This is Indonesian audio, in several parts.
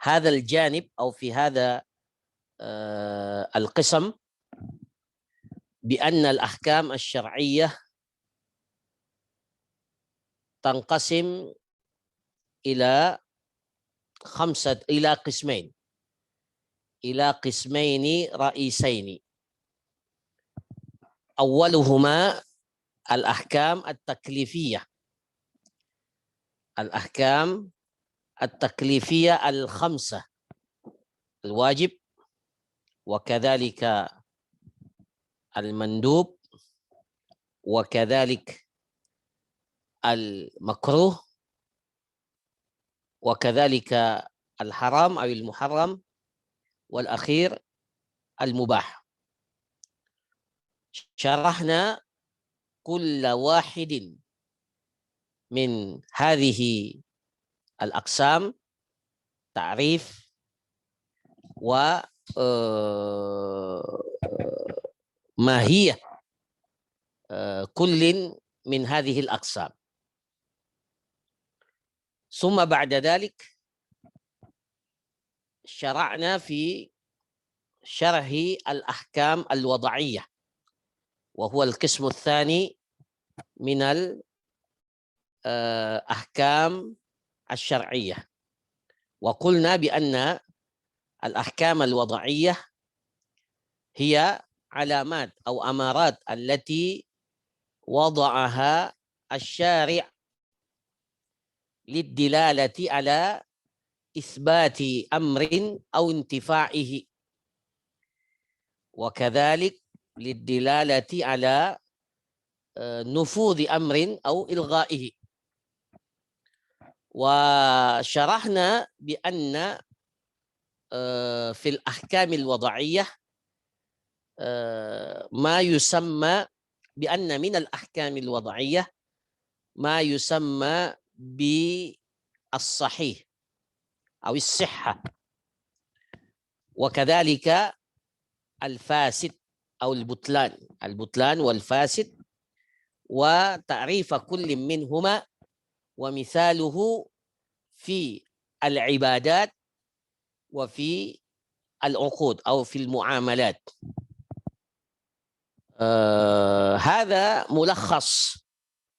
هذا الجانب أو في هذا القسم بأن الأحكام الشرعية تنقسم إلى قسمين رئيسين. أولهما الأحكام التكليفية، الأحكام التكليفية الخمسة: الواجب، وكذلك المندوب، وكذلك المكروه، وكذلك الحرام أو المحرم، والأخير المباح. شرحنا كل واحد من هذه الأقسام تعريف وماهية كل من هذه الأقسام. ثم بعد ذلك شرعنا في شرح الأحكام الوضعية، وهو القسم الثاني من الأحكام الشرعية. وقلنا بأن الأحكام الوضعية هي علامات أو أمارات التي وضعها الشارع للدلالة على إثبات أمر أو انتفاعه، وكذلك للدلالة على نفوذ أمر أو إلغائه. وشرحنا بأن في الأحكام الوضعية ما يسمى بأن من الأحكام الوضعية ما يسمى بالصحيح أو الصحة، وكذلك الفاسد أو البطلان والفاسد، وتعريف كل منهما ومثاله في العبادات وفي العقود أو في المعاملات. هذا ملخص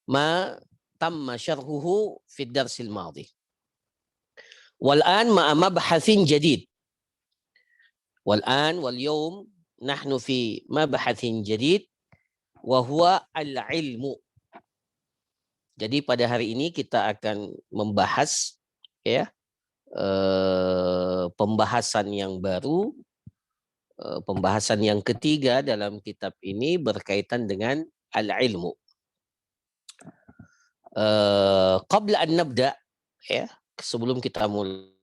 ما تم شرحه في الدرس الماضي. والآن مع مبحث جديد، واليوم نحن في مبحث جديد وهو العلم. Jadi pada hari ini kita akan membahas pembahasan yang baru, pembahasan yang ketiga dalam kitab ini berkaitan dengan al-ilmu. Qabla an nabda, sebelum kita mulai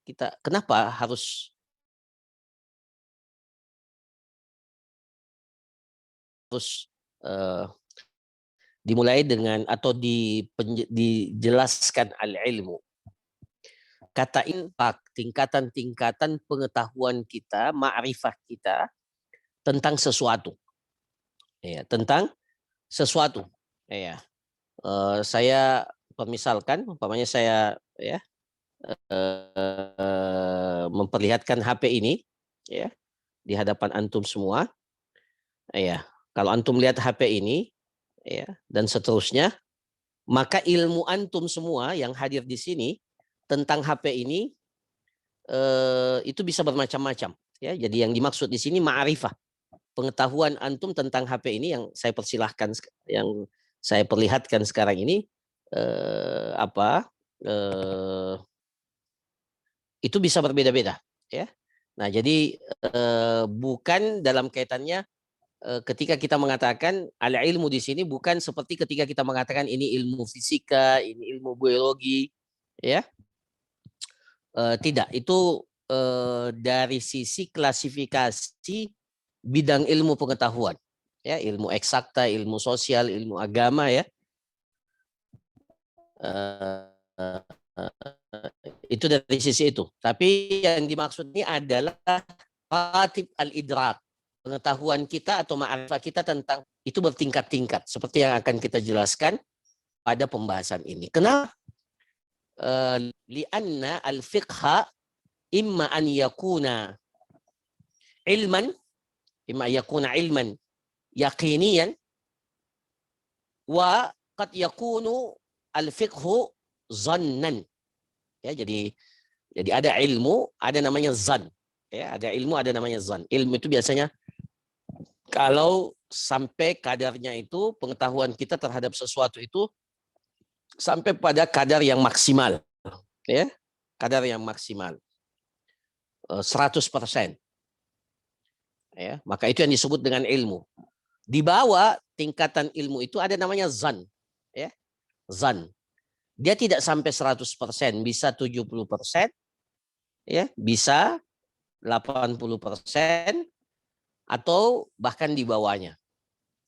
kita kenapa harus dimulai dengan atau dijelaskan al-ilmu. Kata infak, tingkatan-tingkatan pengetahuan kita, ma'rifah kita tentang sesuatu. Tentang sesuatu. Saya permisalkan, umpamanya saya memperlihatkan HP ini di hadapan antum semua. Kalau antum lihat HP ini dan seterusnya, maka ilmu antum semua yang hadir di sini tentang HP ini itu bisa bermacam-macam. Jadi yang dimaksud di sini ma'rifah, pengetahuan antum tentang HP ini yang saya persilahkan, yang saya perlihatkan sekarang ini itu bisa berbeda-beda. Nah, jadi bukan dalam kaitannya ketika kita mengatakan al-ilmu di sini bukan seperti ketika kita mengatakan ini ilmu fisika, ini ilmu biologi, tidak. Itu dari sisi klasifikasi bidang ilmu pengetahuan, ilmu eksakta, ilmu sosial, ilmu agama, itu dari sisi itu. Tapi yang dimaksud ini adalah maratib al-idrak, pengetahuan kita atau ma'rifat kita tentang itu bertingkat-tingkat seperti yang akan kita jelaskan pada pembahasan ini. Kenapa? Lianna al-fiqha imma an yakuna ilman, imma yakuna ilman yaqiniyan wa qad yakunu al-fiqhu zannan. Ya, jadi ada ilmu, ada namanya zan. Ya, ada ilmu, ada namanya zan. Ilmu itu biasanya kalau sampai kadarnya itu, pengetahuan kita terhadap sesuatu itu sampai pada kadar yang maksimal, ya, kadar yang maksimal 100%. Ya, maka itu yang disebut dengan ilmu. Di bawah tingkatan ilmu itu ada namanya zan, ya, zan. Dia tidak sampai 100%, bisa 70%, ya, bisa 80%, atau bahkan di bawahnya.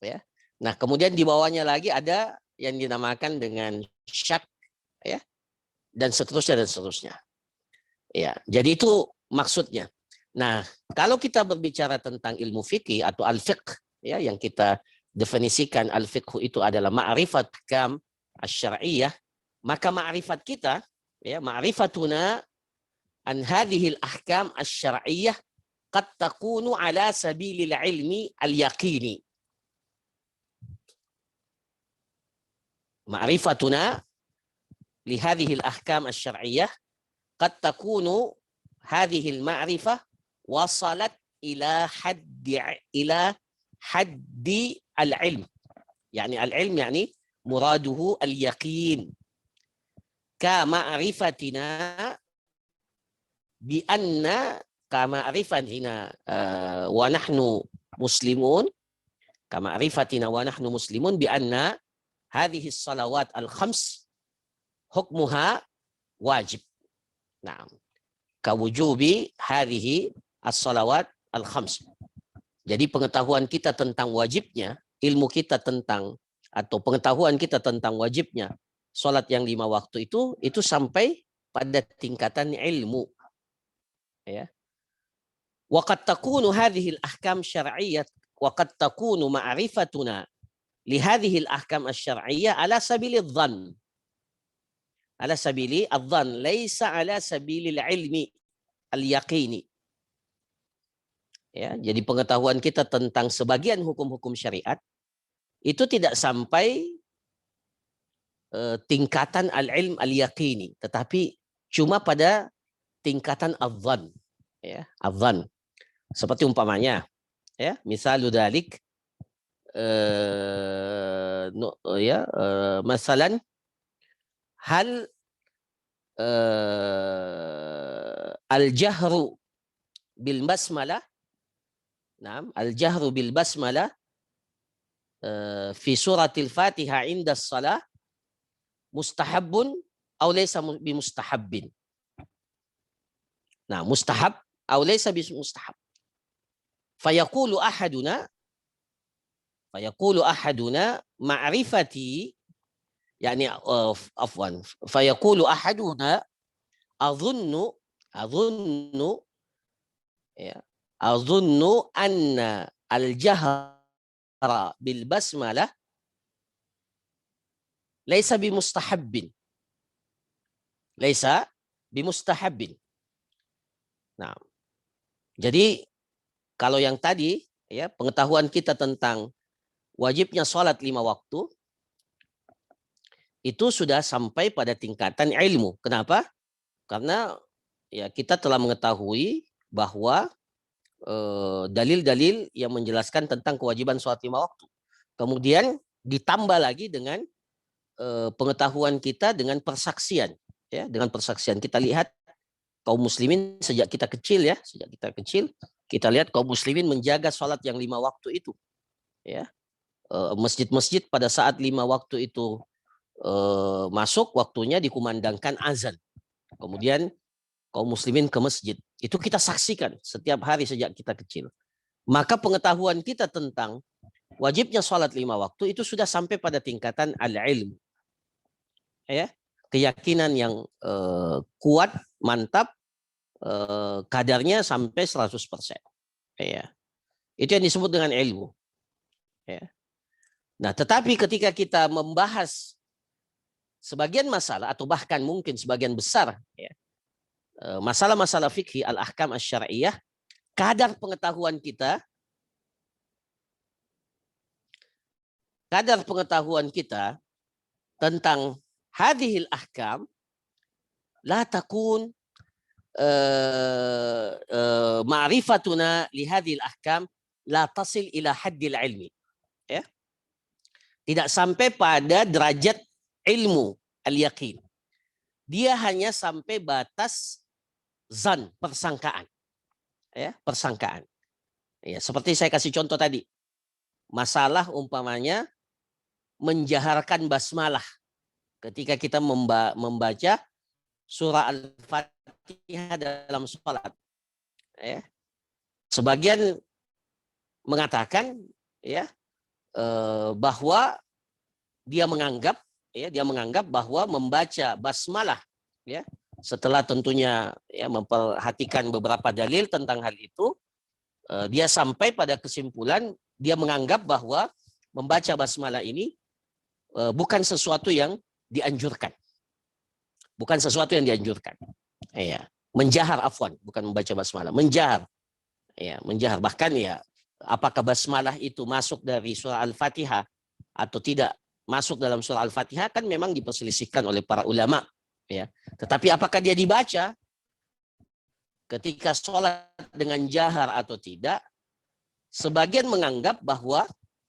Ya. Nah, kemudian di bawahnya lagi ada yang dinamakan dengan syak, ya, dan seterusnya dan seterusnya. Ya, jadi itu maksudnya. Nah, kalau kita berbicara tentang ilmu fikih atau al-fiqh, ya, yang kita definisikan al-fiqh itu adalah ma'rifat ahkam asy-syar'iyyah, maka ma'rifat kita, ya, ma'rifatuna an hadhihi al-ahkam asy-syar'iyyah qad takunu ala sabilil ilmi al-yaqini. Ma'rifatuna li hadhihi al-ahkam asy-syar'iyyah qad takunu hadhihi al-ma'rifah wasalat ila haddi al-ilm. Yani al-ilm yani muraduhu al-yaqin. Ka ma'rifatina bi anna kama'rifatina wa nahnu muslimun, kama'rifatina wa nahnu muslimun bi anna hadhihi salawat al-khams hukmuha wajib. Nah, kawujubi hadhihi as-salawat al-khams. Jadi pengetahuan kita tentang wajibnya, ilmu kita tentang atau pengetahuan kita tentang wajibnya salat yang 5 waktu itu sampai pada tingkatan ilmu. Ya. Wa qad takunu hadhihi al-ahkam syar'iyyah wa qad takunu ma'rifatuna li hadhihi al-ahkam asy-syar'iyyah ala sabili adh-dhann. Ala sabili adh-dhann laisa ala sabili al-ilmi al-yaqini. Ya, jadi pengetahuan kita tentang sebagian hukum-hukum syariat itu tidak sampai tingkatan al-ilm al-yaqini, tetapi cuma pada tingkatan adh-dhann, ya, adh-dhann. Seperti umpamanya, ya, misalu dzalik masalan hal al-jahru bil basmalah, naam, al-jahru bil basmalah fi suratil Fatihah inda shalah mustahabun aw laysa bimustahabbin. Nah, mustahab aw laysa bimustahab. Fayaqulu ahaduna ma'rifati, yani afwan, fayaqulu ahaduna adhunnu ya, adhunnu anna al-jahra bil basmalah laisa bimustahabbin. Laisa bimustahabbin. Nah, jadi kalau yang tadi, ya, pengetahuan kita tentang wajibnya sholat 5 waktu itu sudah sampai pada tingkatan ilmu. Kenapa? Karena ya kita telah mengetahui bahwa dalil-dalil yang menjelaskan tentang kewajiban sholat 5 waktu. Kemudian ditambah lagi dengan pengetahuan kita dengan persaksian, ya, dengan persaksian. Kita lihat kaum muslimin sejak kita kecil, ya, sejak kita kecil kita lihat kaum muslimin menjaga sholat yang 5 waktu itu, ya. Masjid-masjid pada saat 5 waktu itu masuk waktunya dikumandangkan azan, kemudian kaum muslimin ke masjid, itu kita saksikan setiap hari sejak kita kecil. Maka pengetahuan kita tentang wajibnya sholat 5 waktu itu sudah sampai pada tingkatan al-ilm, ya, keyakinan yang kuat, mantap, kadarnya sampai 100%. Ya. Itu yang disebut dengan ilmu. Ya. Nah, tetapi ketika kita membahas sebagian masalah atau bahkan mungkin sebagian besar ya, masalah-masalah fikih al-ahkam asy-syar'iyyah, kadar pengetahuan kita tentang hadhil ahkam la takun ma'rifatuna li hadhil ahkam la tasil ila haddil ilmi. Ya. Tidak sampai pada derajat ilmu al-yaqin. Dia hanya sampai batas zan, persangkaan. Ya, persangkaan. Ya, seperti saya kasih contoh tadi. Masalah umpamanya menjaharkan basmalah ketika kita membaca surah Al-Fatihah dalam sholat. Ya. Sebagian mengatakan ya bahwa dia menganggap bahwa membaca basmalah ya setelah tentunya ya memperhatikan beberapa dalil tentang hal itu, dia sampai pada kesimpulan dia menganggap bahwa membaca basmalah ini bukan sesuatu yang dianjurkan. Bukan sesuatu yang dianjurkan. Ya, menjahar afwan, bukan membaca basmalah, menjahar. Ya, menjahar. Bahkan ya apakah basmalah itu masuk dari surah Al-Fatihah atau tidak masuk dalam surah Al-Fatihah kan memang diperselisihkan oleh para ulama ya. Tetapi apakah dia dibaca ketika sholat dengan jahar atau tidak? Sebagian menganggap bahwa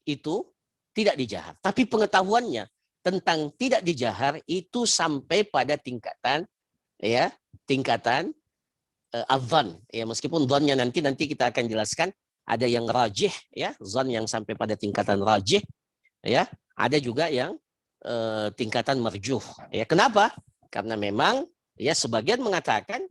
itu tidak dijahar. Tapi pengetahuannya tentang tidak dijahar itu sampai pada tingkatan adzan ya, meskipun dzannya nanti kita akan jelaskan ada yang rajih ya, dzan yang sampai pada tingkatan rajih ya, ada juga yang tingkatan marjuh ya. Kenapa? Karena memang ya sebagian mengatakan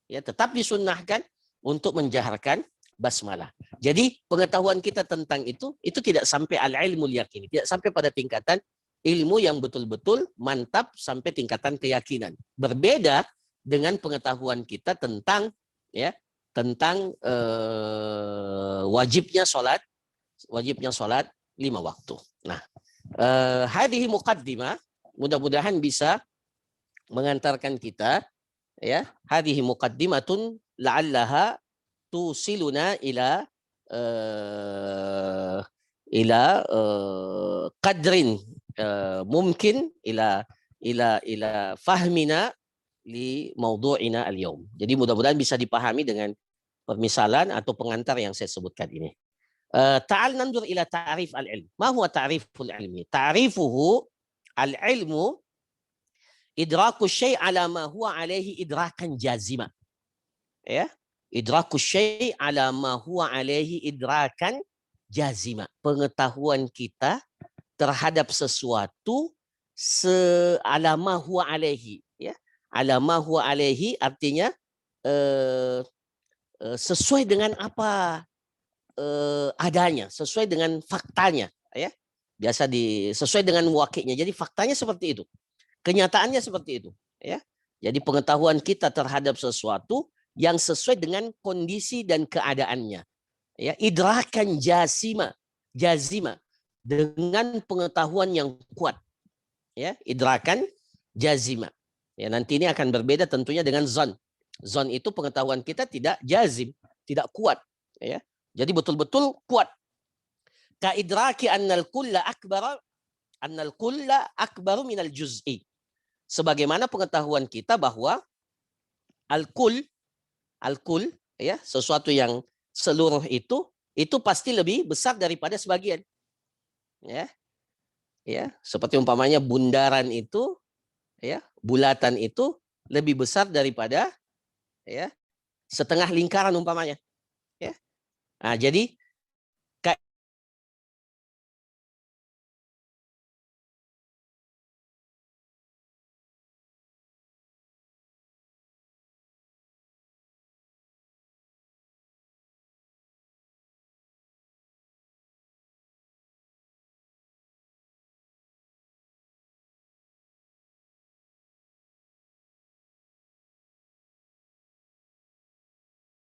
ya tetap disunnahkan untuk menjaharkan basmalah. Jadi pengetahuan kita tentang itu tidak sampai al-ilmul yaqin, tidak sampai pada tingkatan ilmu yang betul-betul mantap sampai tingkatan keyakinan. Berbeda dengan pengetahuan kita tentang wajibnya sholat 5 waktu. Nah, hadhihi muqaddimah, mudah-mudahan bisa mengantarkan kita ya, hadhihi muqaddimatun la'allaha tusiluna ila qadrin mungkin ila fahmina li mawdu'ina al-yawm. Jadi mudah-mudahan bisa dipahami dengan permisalan atau pengantar yang saya sebutkan ini. Ta'al nandur ila ta'rif al-ilm. Ma huwa ta'riful ilmi? Ta'rifuhu al-ilmu idraku syai' ala ma huwa alaihi idrakan jazima. Ya. Idraku syai' ala ma huwa alaihi idrakan jazima. Pengetahuan kita terhadap sesuatu ala huwa alaihi ya. Ala ma huwa alaihi artinya sesuai dengan apa adanya, sesuai dengan faktanya ya. Biasa sesuai dengan waqi'nya. Jadi faktanya seperti itu. Kenyataannya seperti itu ya. Jadi pengetahuan kita terhadap sesuatu yang sesuai dengan kondisi dan keadaannya. Ya, idrakan jazima dengan pengetahuan yang kuat. Ya, idrakan jazima. Ya, nanti ini akan berbeda tentunya dengan zon. Zon itu pengetahuan kita tidak jazim, tidak kuat. Ya, jadi betul-betul kuat. Ka idraki annal kulla akbaru minal juz'i. Sebagaimana pengetahuan kita bahwa al-kul ya, sesuatu yang seluruh itu pasti lebih besar daripada sebagian. Ya. Ya, seperti umpamanya bundaran itu ya, bulatan itu lebih besar daripada ya setengah lingkaran umpamanya. Ya. Nah, jadi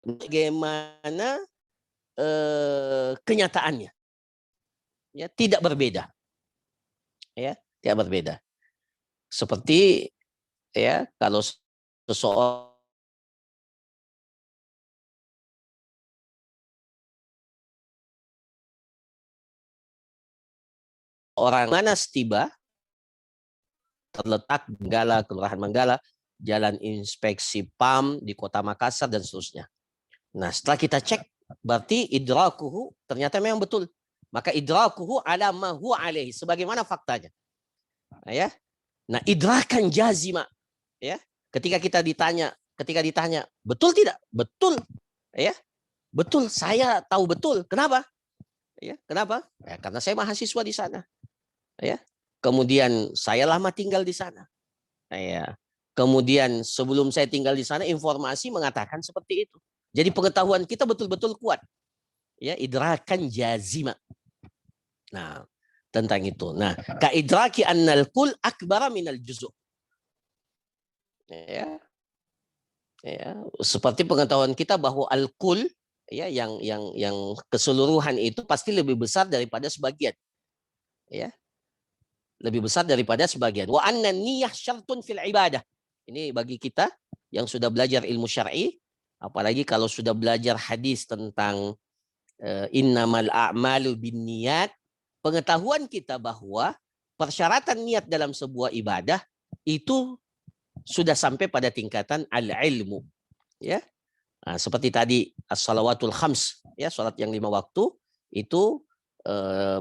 bagaimana kenyataannya. Ya, tidak berbeda. Ya, tidak berbeda. Seperti ya kalau seseorang Manas tiba terletak Manggala, Kelurahan Manggala, Jalan Inspeksi PAM di Kota Makassar dan seterusnya. Nah, setelah kita cek, berarti idrakuhu ternyata memang betul. Maka idrakuhu ala ma huwa alaihi, sebagaimana faktanya. Ya. Nah, idrakan jazima, ya. Ketika ditanya, betul tidak? Betul. Ya. Betul, saya tahu betul. Kenapa? Ya, kenapa? Ya, karena saya mahasiswa di sana. Ya. Kemudian saya lama tinggal di sana. Ya. Kemudian sebelum saya tinggal di sana, informasi mengatakan seperti itu. Jadi pengetahuan kita betul-betul kuat. Ya, idrakan jazima. Nah, tentang itu. Nah, ka idraki annal kul akbara minal juz'u. Ya. Ya, seperti pengetahuan kita bahwa al-kul ya yang keseluruhan itu pasti lebih besar daripada sebagian. Ya. Lebih besar daripada sebagian. Wa anna niyyah syartun fil ibadah. Ini bagi kita yang sudah belajar ilmu syar'i, apalagi kalau sudah belajar hadis tentang innamal a'malu binniyat, pengetahuan kita bahwa persyaratan niat dalam sebuah ibadah itu sudah sampai pada tingkatan al-ilmu. Ya. Nah, seperti tadi as-salawatul khams, ya, salat yang 5 waktu itu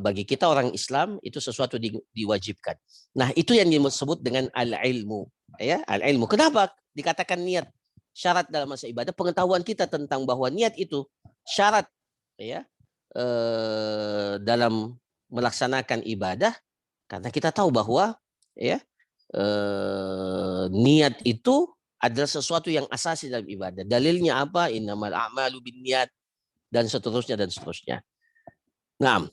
bagi kita orang Islam itu sesuatu diwajibkan. Nah, itu yang disebut dengan al-ilmu, ya, al-ilmu. Kenapa dikatakan niat syarat dalam masa ibadah? Pengetahuan kita tentang bahwa niat itu syarat, ya, dalam melaksanakan ibadah, karena kita tahu bahwa ya niat itu adalah sesuatu yang asasi dalam ibadah. Dalilnya apa? Innamal a'malu binniyat dan seterusnya dan seterusnya. Naam.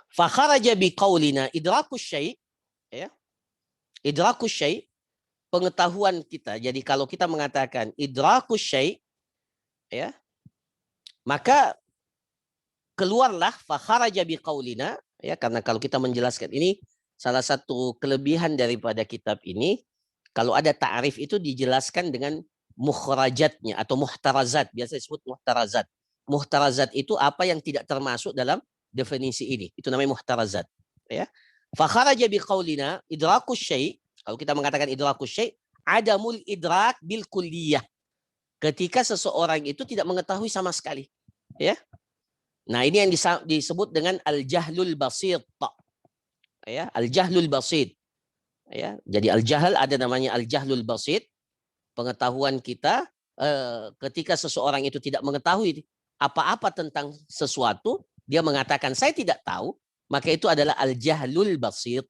Fa kharaja biqaulina idrakus syai', ya. Idrakus syai', pengetahuan kita. Jadi kalau kita mengatakan idrakus syai', ya, maka keluarlah fa kharaja biqaulina, ya, karena kalau kita menjelaskan ini salah satu kelebihan daripada kitab ini, kalau ada ta'rif itu dijelaskan dengan mukhrajatnya atau muhtarazat. Biasa disebut muhtarazat. Muhtarazat itu apa yang tidak termasuk dalam definisi ini. Itu namanya muhtarazat. Ya. Fa kharaja biqaulina idrakus syai'. Kalau kita mengatakan idrakus syai', adamul idrak bil kulliyah. Ketika seseorang itu tidak mengetahui sama sekali. Ya. Nah, ini yang disebut dengan al-jahlul basit. Ya, al-jahlul basit. Ya, jadi al-jahl ada namanya al-jahlul basit, pengetahuan kita ketika seseorang itu tidak mengetahui apa-apa tentang sesuatu, dia mengatakan saya tidak tahu, maka itu adalah al-jahlul basit.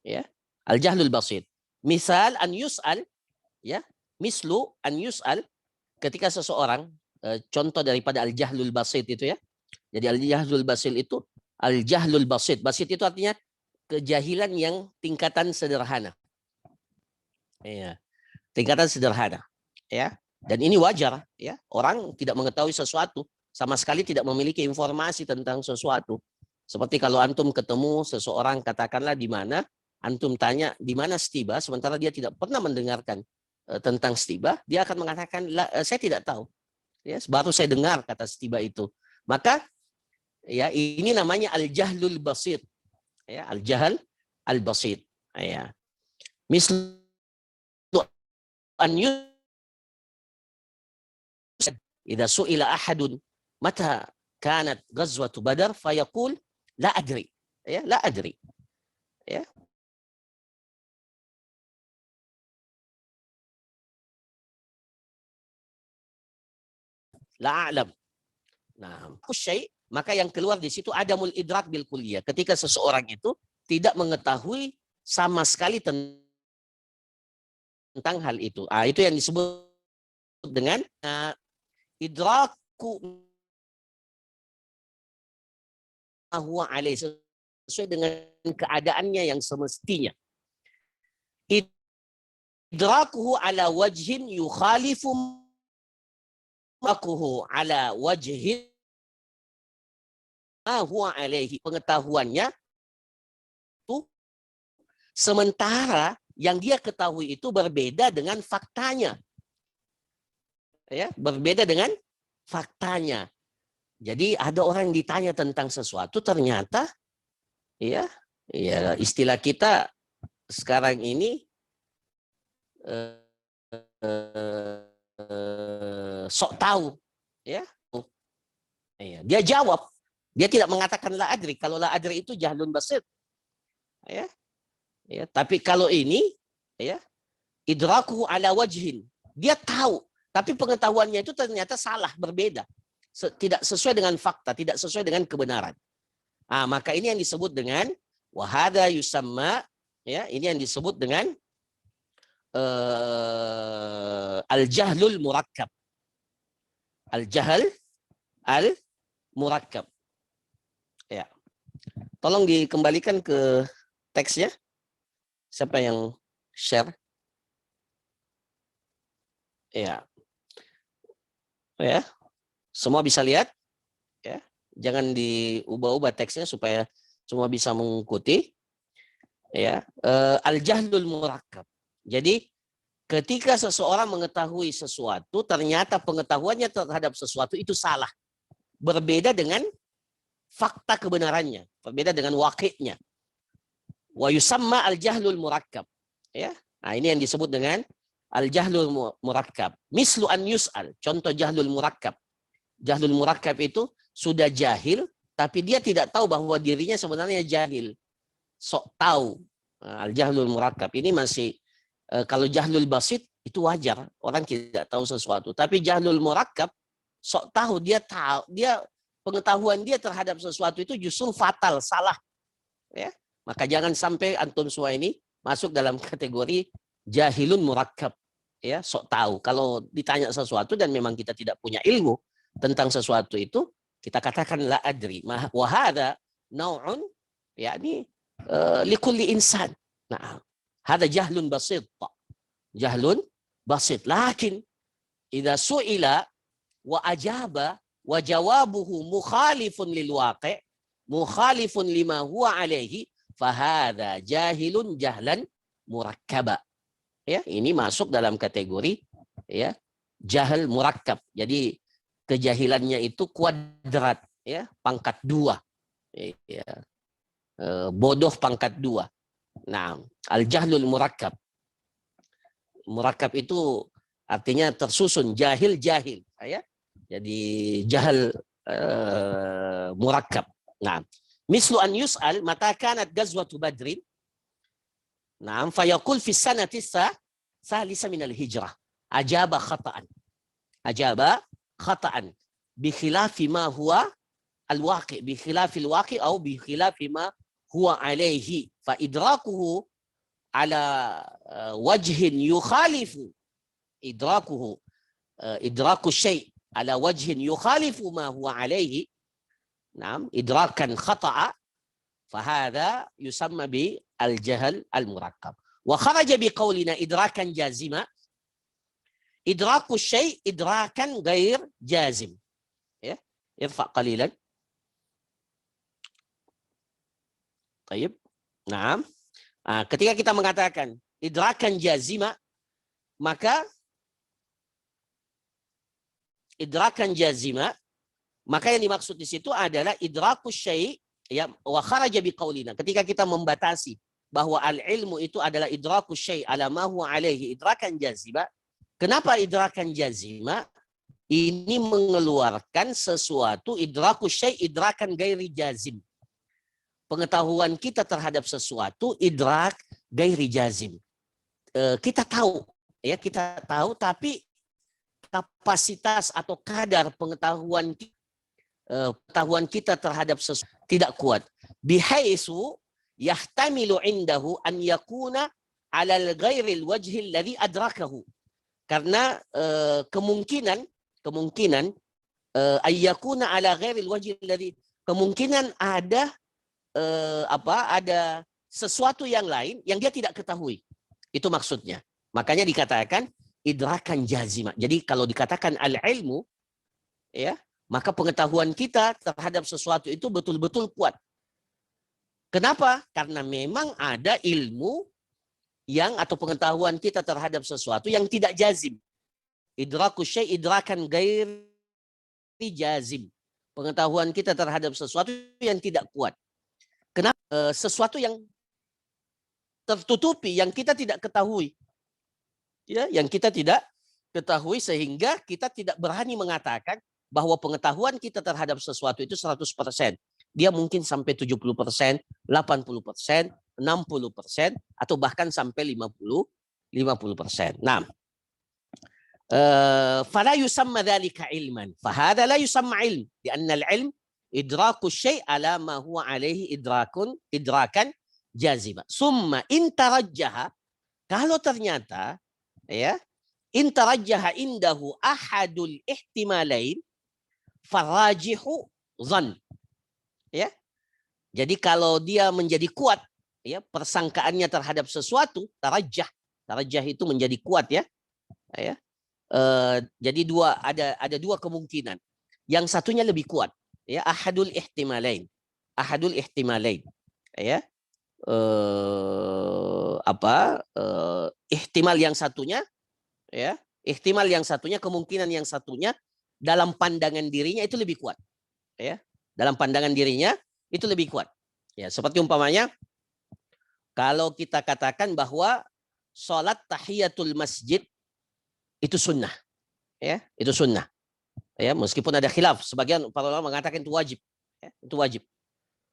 Ya, al-jahlul basit. Misal an yus'al, ya, mislu an yus'al, ketika seseorang contoh daripada al-jahlul basit itu, ya. Jadi al-jahlul basit itu al-jahlul basit. Basit itu artinya kejahilan yang tingkatan sederhana. Ya, tingkatan sederhana. Ya, dan ini wajar. Ya, orang tidak mengetahui sesuatu, sama sekali tidak memiliki informasi tentang sesuatu. Seperti kalau antum ketemu seseorang, katakanlah di mana, antum tanya di mana Stiba, sementara dia tidak pernah mendengarkan tentang Stiba, dia akan mengatakan saya tidak tahu. Ya, baru saya dengar kata Stiba itu. Maka ya ini namanya al-jahlul basit. Ya, al-jahl al-basit. Ya. Misal an idza su'ila ahadun mata kanat ghazwatu badar fayaqul la adri. Ya, la adri. Ya. La a'lam. Nah, syai' maka yang keluar di situ adamul idrak bil kulliyah. Ketika seseorang itu tidak mengetahui sama sekali tentang hal itu. Itu yang disebut dengan idraku huwa alaihi, sesuai dengan keadaannya yang semestinya. Idrakuhu ala wajhin yukhalifu makuhu ala wajhin huwa alaihi, pengetahuannya itu sementara yang dia ketahui itu berbeda dengan faktanya. Ya, berbeda dengan faktanya. Jadi ada orang yang ditanya tentang sesuatu, ternyata ya istilah kita sekarang ini sok tahu, ya. Dia jawab, dia tidak mengatakan la adri. Kalau la adri itu jahlun basit, ya. Tapi kalau ini, ya, idrakuhu ala wajhin, dia tahu, tapi pengetahuannya itu ternyata salah, berbeda, tidak sesuai dengan fakta, tidak sesuai dengan kebenaran. Maka ini yang disebut dengan wahada yusamma, ya, ini yang disebut dengan al-jahlul murakkab. Al-jahl al-murakkab. Ya. Tolong dikembalikan ke teksnya. Siapa yang share? Ya. Ya. Semua bisa lihat, ya. Jangan diubah-ubah teksnya supaya semua bisa mengikuti. Ya. Al-jahlul murakkab. Jadi ketika seseorang mengetahui sesuatu, ternyata pengetahuannya terhadap sesuatu itu salah. Berbeda dengan fakta kebenarannya, berbeda dengan wakilnya. Wa yusamma al-jahlul murakkab. Ya. Ini yang disebut dengan al-jahlul murakkab. Mislu an yus'al, contoh jahlul murakkab. Jahlul murakkab itu sudah jahil, tapi dia tidak tahu bahwa dirinya sebenarnya jahil. Sok tahu. Al-jahlul murakkab ini masih, kalau jahlul basit itu wajar, orang tidak tahu sesuatu. Tapi jahlul murakkab, sok tahu, dia pengetahuan dia terhadap sesuatu itu justru fatal, salah. Ya. Maka jangan sampai antum semua ini masuk dalam kategori jahilun murakkab. Ya, sok tahu. Kalau ditanya sesuatu dan memang kita tidak punya ilmu tentang sesuatu itu, kita katakan la adri. Wa hadza nau'un yakni likulli insan. Nah, hada jahlun basit. Jahlun basit. Lakin idza su'ila wa ajaba wa jawabuhu mukhalifun lil waqi', mukhalifun lima huwa alaihi, fahadha jahilun jahlan murakkaba. Ya, ini masuk dalam kategori, ya, jahil murakkab. Jadi kejahilannya itu kuadrat, ya, pangkat 2. Ya. Bodoh pangkat 2. Nah, al-jahlul murakkab. Murakkab itu artinya tersusun, jahil, ya. Jadi jahil murakkab. Nah, mislu an yus'al mata kanat ghazwatu badrin. Nah, fayaqul fi sanati salisa min al-hijrah. Ajaba khata'an. Ajaba khata'an. Bi khilafi ma huwa al-waqi', bi khilafi al-waqi' atau bi khilafi ma huwa alaihi. Fa idrakuhu ala wajhin yukhalifu idrakuhu idraku syai' ala wajhin yukhalifu ma huwa alaihi. Naam, idrakan khata'a, fahada yusamma bi al-jahl al-murakkab. Wa kharaja bi qawlina idrakan jazima, idraku syai' idrakan ghair jazim. Ya, irfa' qalilan. Baik. Naam. Ketika kita mengatakan idrakan jazima, maka idrakan jazima, maka yang dimaksud di situ adalah idrakus syai', ya, wa kharaja biqaulina. Ketika kita membatasi bahwa al-ilmu itu adalah idrakus syai' ala ma huwa alaihi idrakan jazima. Kenapa idrakan jazima? Ini mengeluarkan sesuatu, idrakus syai' idrakan gairi jazim. Pengetahuan kita terhadap sesuatu idrak gairi jazim. Kita tahu, ya, kita tahu, tapi kapasitas atau kadar pengetahuan kita terhadap sesuatu tidak kuat. Bihaisu yahtamilu indahu an yakuna ala al-ghairil wajhi alladhi adrakahu. Karena kemungkinan ayyakuna ala ghairil wajhi alladhi, kemungkinan ada ada sesuatu yang lain yang dia tidak ketahui. Itu maksudnya. Makanya dikatakan idrakan jazima. Jadi kalau dikatakan al-ilmu, ya, maka pengetahuan kita terhadap sesuatu itu betul-betul kuat. Kenapa? Karena memang ada ilmu yang atau pengetahuan kita terhadap sesuatu yang tidak jazim. Idraku syai' idrakan gairi jazim. Pengetahuan kita terhadap sesuatu yang tidak kuat. Kenapa? Sesuatu yang tertutupi, yang kita tidak ketahui. Ya, yang kita tidak ketahui sehingga kita tidak berani mengatakan bahwa pengetahuan kita terhadap sesuatu itu 100%. Dia mungkin sampai 70%, 80%, 60%, atau bahkan sampai 50%. Nah, fala yusamma dzalika ilman. Fahada la yusamma ilm, lianna al-ilm idraku syai' ala ma huwa alaihi idrakan jazima. Summa in tarajjaha, kalau ternyata ya, in tarajjaha indahu ahadul ihtimalain farajihu dhann. Ya. Jadi kalau dia menjadi kuat ya persangkaannya terhadap sesuatu, tarajjah itu menjadi kuat ya. Ya. Jadi ada dua kemungkinan. Yang satunya lebih kuat ya, ahadul ihtimalain. Ya. Ihtimal yang satunya ya, kemungkinan yang satunya dalam pandangan dirinya itu lebih kuat ya, dalam pandangan dirinya itu lebih kuat ya. Seperti umpamanya kalau kita katakan bahwa sholat tahiyatul masjid itu sunnah ya, itu sunnah ya, meskipun ada khilaf, sebagian para ulama mengatakan itu wajib ya, itu wajib.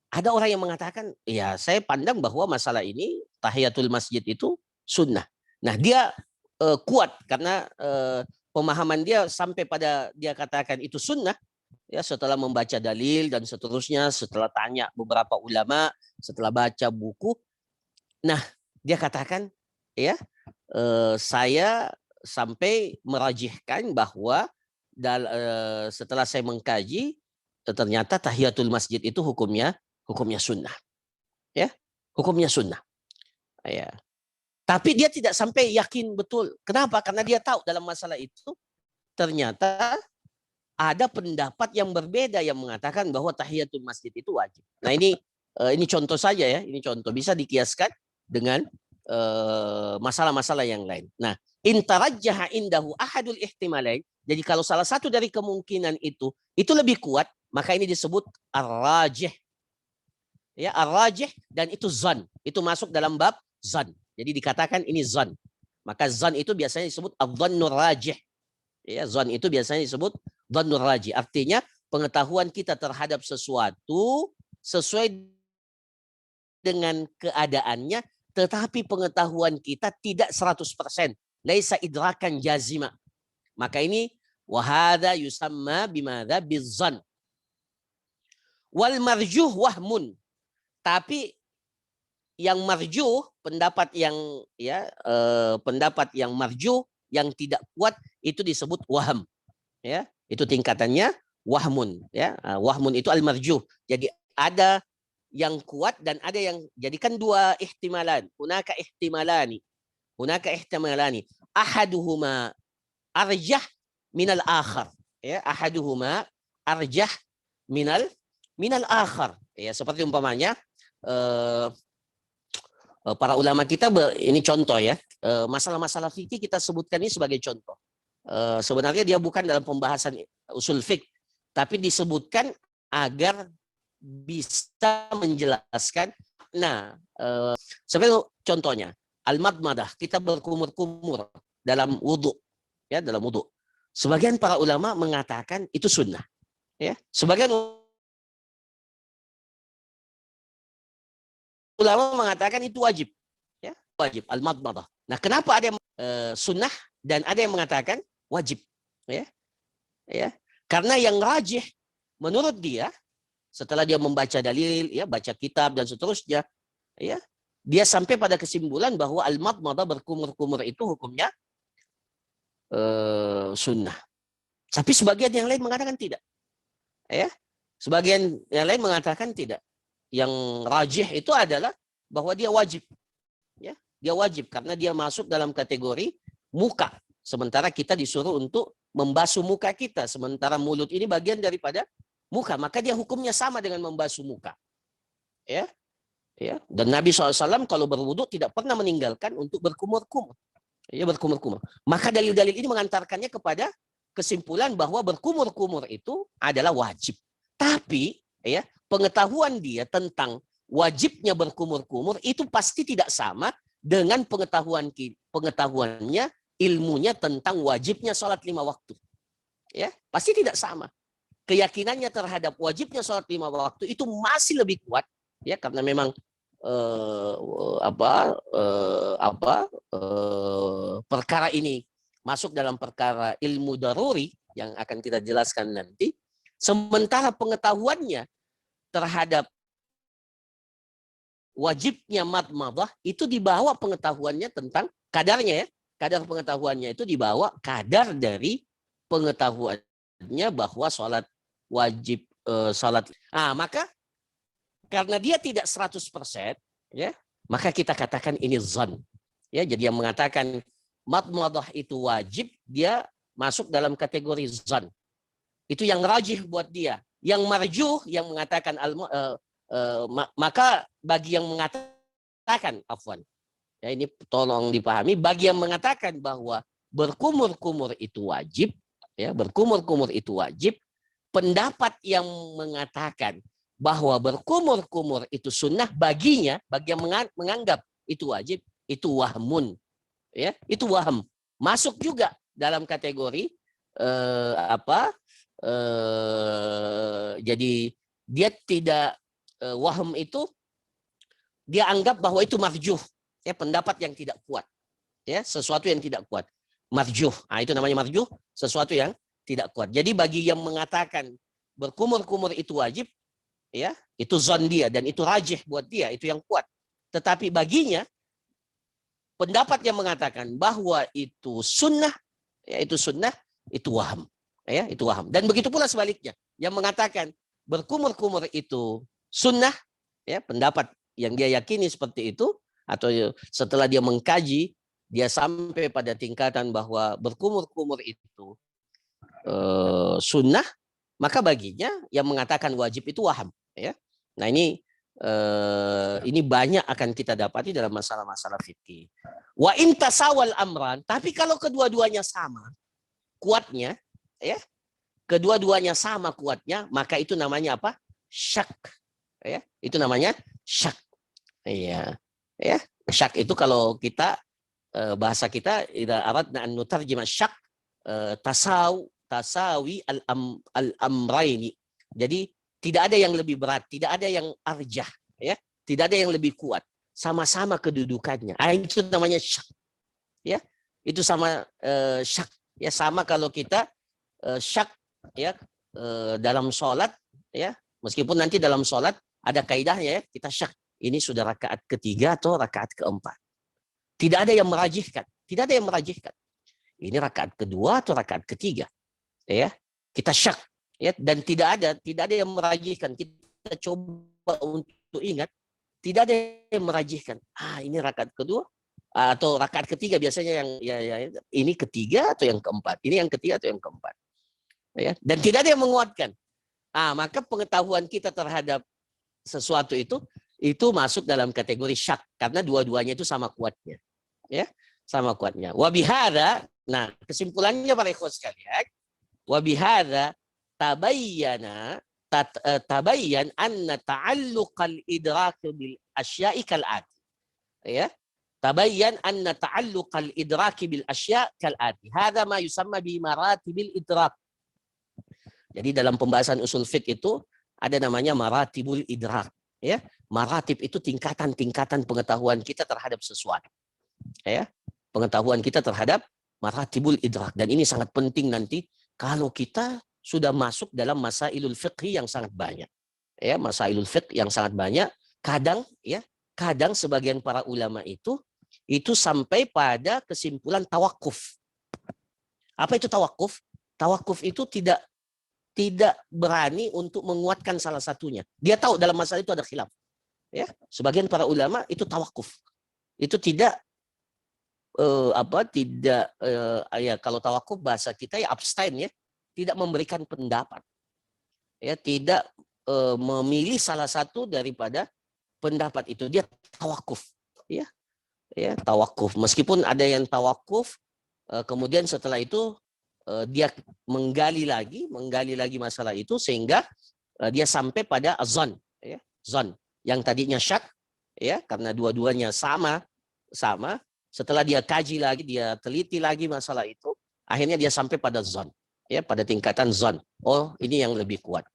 Ada orang yang mengatakan, ya saya pandang bahwa masalah ini tahiyatul masjid itu sunnah. Nah dia kuat karena pemahaman dia sampai pada dia katakan itu sunnah ya, setelah membaca dalil dan seterusnya, setelah tanya beberapa ulama, setelah baca buku. Nah dia katakan ya, saya sampai merajihkan bahwa setelah saya mengkaji ternyata tahiyatul masjid itu hukumnya sunnah ya, hukumnya sunnah ya. Tapi dia tidak sampai yakin betul. Kenapa? Karena dia tahu dalam masalah itu ternyata ada pendapat yang berbeda yang mengatakan bahwa tahiyatul masjid itu wajib. Nah ini contoh saja ya, ini contoh bisa dikiaskan dengan masalah-masalah yang lain. Nah, intarajjaha indahu ahadul ihtimalain. Jadi kalau salah satu dari kemungkinan itu lebih kuat, maka ini disebut ar-rajih. Ya, ar-rajih, dan itu zan. Itu masuk dalam bab zan. Jadi dikatakan ini zan. Maka zan itu biasanya disebut adh-dhannur rajih. Ya, zan itu biasanya disebut dhannur rajih. Artinya pengetahuan kita terhadap sesuatu sesuai dengan keadaannya, tetapi pengetahuan kita tidak 100%. Laisa idrakan jazima. Maka ini wahada yusamma bimadha bizzan. Wal marjuh wahmun. Tapi yang marjuh, pendapat yang marjuh yang tidak kuat itu disebut waham. Ya, itu tingkatannya wahmun ya. Wahmun itu al marjuh. Jadi ada yang kuat dan ada yang, jadikan dua ihtimalan. Hunaka ihtimalani. Ahaduhuma arjah minal akhar. Ya, ahaduhuma arjah minal akhar. Ya, seperti umpamanya para ulama kita ini contoh ya, masalah-masalah fikih kita sebutkan ini sebagai contoh. Sebenarnya dia bukan dalam pembahasan usul fiqh, tapi disebutkan agar bisa menjelaskan. Nah, seperti contohnya al-madmadah, kita berkumur-kumur dalam wudhu ya, dalam wudhu. Sebagian para ulama mengatakan itu sunnah ya, sebagian ulama mengatakan itu wajib ya, wajib al-madmadah. Nah, kenapa ada yang sunnah dan ada yang mengatakan wajib ya? Karena yang rajih menurut dia setelah dia membaca dalil ya, baca kitab dan seterusnya ya, dia sampai pada kesimpulan bahwa al-madmadah, berkumur-kumur itu hukumnya sunnah. Tapi sebagian yang lain mengatakan tidak ya, sebagian yang lain mengatakan tidak. Yang rajih itu adalah bahwa dia wajib ya, dia wajib karena dia masuk dalam kategori muka, sementara kita disuruh untuk membasuh muka kita, sementara mulut ini bagian daripada muka, maka dia hukumnya sama dengan membasuh muka. Ya, ya. Dan Nabi SAW kalau berwudu tidak pernah meninggalkan untuk berkumur-kumur. Ya, berkumur-kumur. Maka dalil-dalil ini mengantarkannya kepada kesimpulan bahwa berkumur-kumur itu adalah wajib. Tapi ya, pengetahuan dia tentang wajibnya berkumur-kumur itu pasti tidak sama dengan pengetahuannya, ilmunya tentang wajibnya sholat 5 waktu. Ya, pasti tidak sama. Keyakinannya terhadap wajibnya sholat 5 waktu itu masih lebih kuat, ya, karena memang perkara ini masuk dalam perkara ilmu daruri yang akan kita jelaskan nanti. Sementara pengetahuannya terhadap wajibnya madmadah itu dibawa pengetahuannya tentang kadarnya, ya. Kadar pengetahuannya itu dibawa kadar dari pengetahuannya bahwa sholat wajib, sholat. Maka karena dia tidak 100%, ya, maka kita katakan ini zon. Ya, jadi yang mengatakan madmadah itu wajib, dia masuk dalam kategori zon. Itu yang rajih buat dia. Yang marjuh, yang mengatakan maka bagi yang mengatakan, afwan, ya, ini tolong dipahami, bagi yang mengatakan bahwa berkumur-kumur itu wajib, ya, berkumur-kumur itu wajib, pendapat yang mengatakan bahwa berkumur-kumur itu sunnah baginya, bagi yang menganggap itu wajib, itu wahmun, ya, itu waham, masuk juga dalam kategori jadi dia tidak waham itu dia anggap bahwa itu marjuh, ya, pendapat yang tidak kuat, ya, sesuatu yang tidak kuat, marjuh. Itu namanya marjuh, sesuatu yang tidak kuat. Jadi bagi yang mengatakan berkumur-kumur itu wajib, ya, itu zon dia dan itu rajih buat dia, itu yang kuat. Tetapi baginya pendapat yang mengatakan bahwa itu sunnah, ya, itu sunnah, itu waham, ya, itu waham. Dan begitu pula sebaliknya, yang mengatakan berkumur-kumur itu sunnah, ya, pendapat yang dia yakini seperti itu, atau setelah dia mengkaji, dia sampai pada tingkatan bahwa berkumur-kumur itu sunnah, maka baginya yang mengatakan wajib itu waham, ya. Nah, ini banyak akan kita dapati dalam masalah-masalah fikih. Wa in tasawal amran, tapi kalau kedua-duanya sama kuatnya, ya, kedua-duanya sama kuatnya, maka itu namanya apa? Syak, ya, itu namanya syak. Iya, ya, syak itu kalau kita bahasa kita idza aradna an nutarjima syak tasawi al-amraini. Jadi tidak ada yang lebih berat, tidak ada yang arjah, ya, tidak ada yang lebih kuat, sama-sama kedudukannya. Itu namanya syak, ya, itu sama syak, ya, sama kalau kita syak, ya, dalam sholat, ya, meskipun nanti dalam sholat ada kaidahnya, ya, kita syak ini sudah rakaat ketiga atau rakaat keempat. Tidak ada yang merajihkan, tidak ada yang merajihkan. Ini rakaat kedua atau rakaat ketiga, ya, kita syak, ya, dan tidak ada yang merajihkan. Kita coba untuk ingat, tidak ada yang merajihkan. Ini rakaat kedua atau rakaat ketiga, biasanya yang ini ketiga atau yang keempat, ini yang ketiga atau yang keempat, ya, dan tidak ada yang menguatkan. Maka pengetahuan kita terhadap sesuatu itu masuk dalam kategori syak, karena dua-duanya itu sama kuatnya, ya, sama kuatnya. Wa bihadza, nah, kesimpulannya para ikhwan sekalian, wa bihadza tabayyan anna ta'alluqal idrak bil asya'i kal ati, ya, tabayyan anna ta'alluqal idrak bil asya' kal ati, hadza ma yusamma bi maratibil idrak. Jadi dalam pembahasan usul fiqh itu ada namanya maratibul idrak, ya. Maratib itu tingkatan-tingkatan pengetahuan kita terhadap sesuatu, ya, pengetahuan kita terhadap maratibul idrak. Dan ini sangat penting nanti kalau kita sudah masuk dalam masailul fiqh yang sangat banyak, ya, masailul fiqh yang sangat banyak. Kadang sebagian para ulama itu sampai pada kesimpulan tawakuf. Apa itu tawakuf? Tawakuf itu tidak berani untuk menguatkan salah satunya. Dia tahu dalam masalah itu ada khilaf, ya. Sebagian para ulama itu tawakuf, itu tidak ya kalau tawakuf bahasa kita ya abstain ya, tidak memberikan pendapat. Ya, tidak memilih salah satu daripada pendapat itu, dia tawakuf. Ya, ya tawakuf. Meskipun ada yang tawakuf kemudian setelah itu dia menggali lagi masalah itu sehingga dia sampai pada azan, ya, zon yang tadinya syak, ya, karena dua-duanya sama. Setelah dia kaji lagi, dia teliti lagi masalah itu, akhirnya dia sampai pada zon, ya, pada tingkatan zon. Oh, ini yang lebih kuat.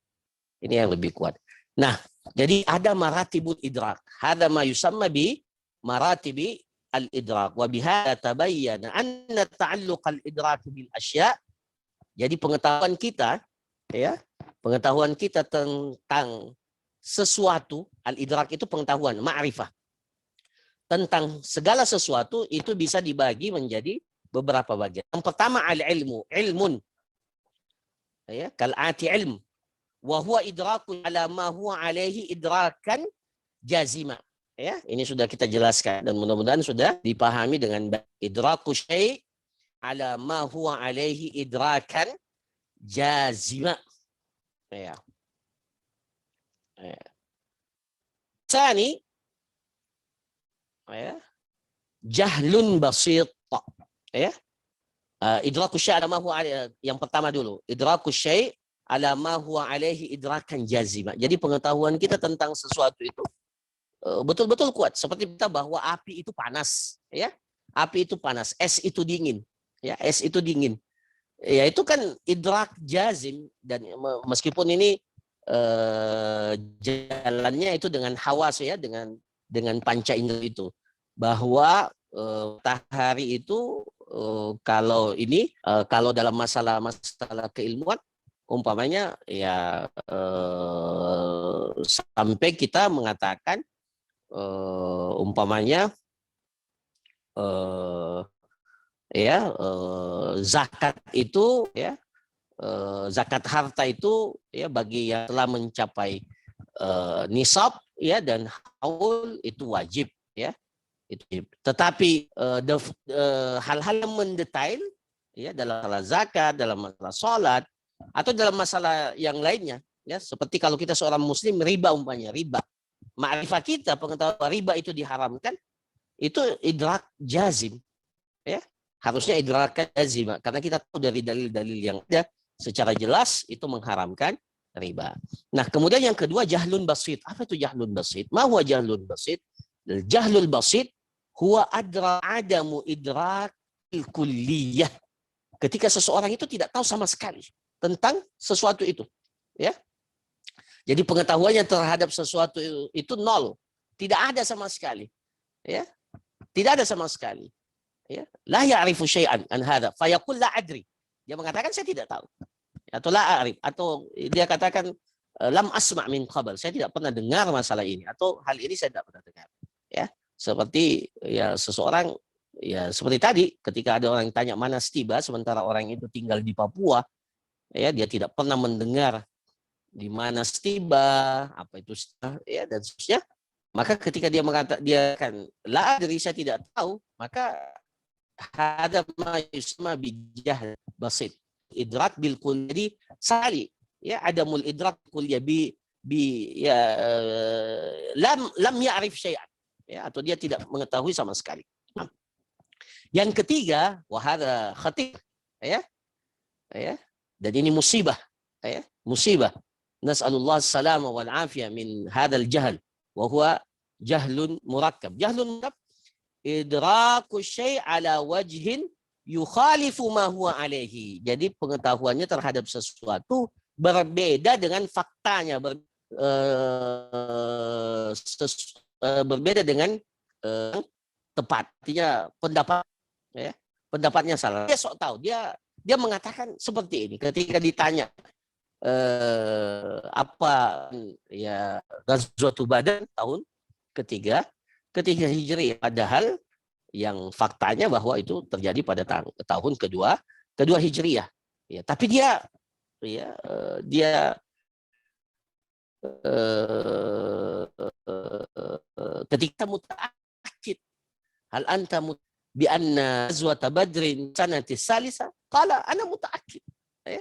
Ini yang lebih kuat. Nah, jadi ada maratibul idrak. Hada ma yusamma bi maratibi al-idrak. Wa bihada tabayyana anna ta'alluq al-idrak bil asya'. Jadi pengetahuan kita, ya, pengetahuan kita tentang sesuatu, al-idrak itu pengetahuan, ma'rifah. Tentang segala sesuatu itu bisa dibagi menjadi beberapa bagian. Yang pertama al-ilmu, ilmun. Ya, kal'ati ilm. Wa huwa idrakun ala ma huwa alaihi idrakan jazima. Ya, ini sudah kita jelaskan dan mudah-mudahan sudah dipahami dengan baik. Idraku syai' ala ma huwa alaihi idrakan jazima. Ya. Tsani, ya, jahlun basit. Ya. Idraku syai' ala ma huwa alaihi, yang pertama dulu. Idraku syai' ala ma huwa alaihi idrakan jazima. Jadi pengetahuan kita tentang sesuatu itu betul-betul kuat. Seperti kita bahwa api itu panas, ya. Api itu panas, es itu dingin. Ya, es itu dingin. Ya, itu kan idrak jazim, dan meskipun ini jalannya itu dengan hawas, ya, dengan panca indera itu, bahwa matahari itu kalau dalam masalah keilmuan umpamanya ya sampai kita mengatakan umpamanya zakat itu, ya, zakat harta itu, ya, bagi yang telah mencapai nisab, ya, dan haul itu wajib, ya, itu wajib. Tetapi hal-hal yang mendetail, ya, dalam masalah zakat, dalam masalah sholat, atau dalam masalah yang lainnya, ya, seperti kalau kita seorang muslim, riba umpamanya, riba, ma'rifah kita pengetahuan riba itu diharamkan, itu idrak jazim, ya, harusnya idrak jazim, karena kita tahu dari dalil-dalil yang ada secara jelas itu mengharamkan riba. Nah, kemudian yang kedua jahlun basit. Apa itu jahlun basit? Ma huwa jahlun basit? Jahlul basit huwa adamu idrakil kulliyah. Ketika seseorang itu tidak tahu sama sekali tentang sesuatu itu, ya. Jadi pengetahuannya terhadap sesuatu itu nol, tidak ada sama sekali, ya, tidak ada sama sekali, ya. La ya'rifu syai'an an hadza fa yaqul la adri. Dia mengatakan saya tidak tahu, atau la a'rif, atau dia katakan lam asma' min qabl, saya tidak pernah dengar masalah ini, atau hal ini saya tidak pernah dengar, ya. Seperti, ya, seseorang, ya, seperti tadi ketika ada orang yang tanya mana Stiba, sementara orang itu tinggal di Papua, ya, dia tidak pernah mendengar di mana Stiba, apa itu, ya, dan seterusnya. Maka ketika dia kan la adri, saya tidak tahu, maka hada ma yusma bijahl basit. Idrak bil kulli sali, ya, adamul idrak kulli ya lam ya'rif syai'an, ya, atau dia tidak mengetahui sama sekali. Nah, yang ketiga, wahada khatir, ya, ya, dan ini musibah, ya, musibah. Nas'alullah salama wal afiyah min hadzal jahl wa huwa jahlun murakkab. Jahlun murakkab idraku syai' ala wajhin yukhalifu ma huwa alaihi. Jadi pengetahuannya terhadap sesuatu berbeda dengan faktanya, berbeda dengan tepat. Artinya pendapat, ya, pendapatnya salah. Dia sok tahu, dia mengatakan seperti ini ketika ditanya apa, ya, Ghazwatul Badar tahun ketiga Hijri, padahal yang faktanya bahwa itu terjadi pada tahun kedua Hijriyah, ya, tapi dia, ya, ketika muta'akkid hal anta bi anna ghazwat Badrin sanati salisa? Qala ana mutaakkid. Ya.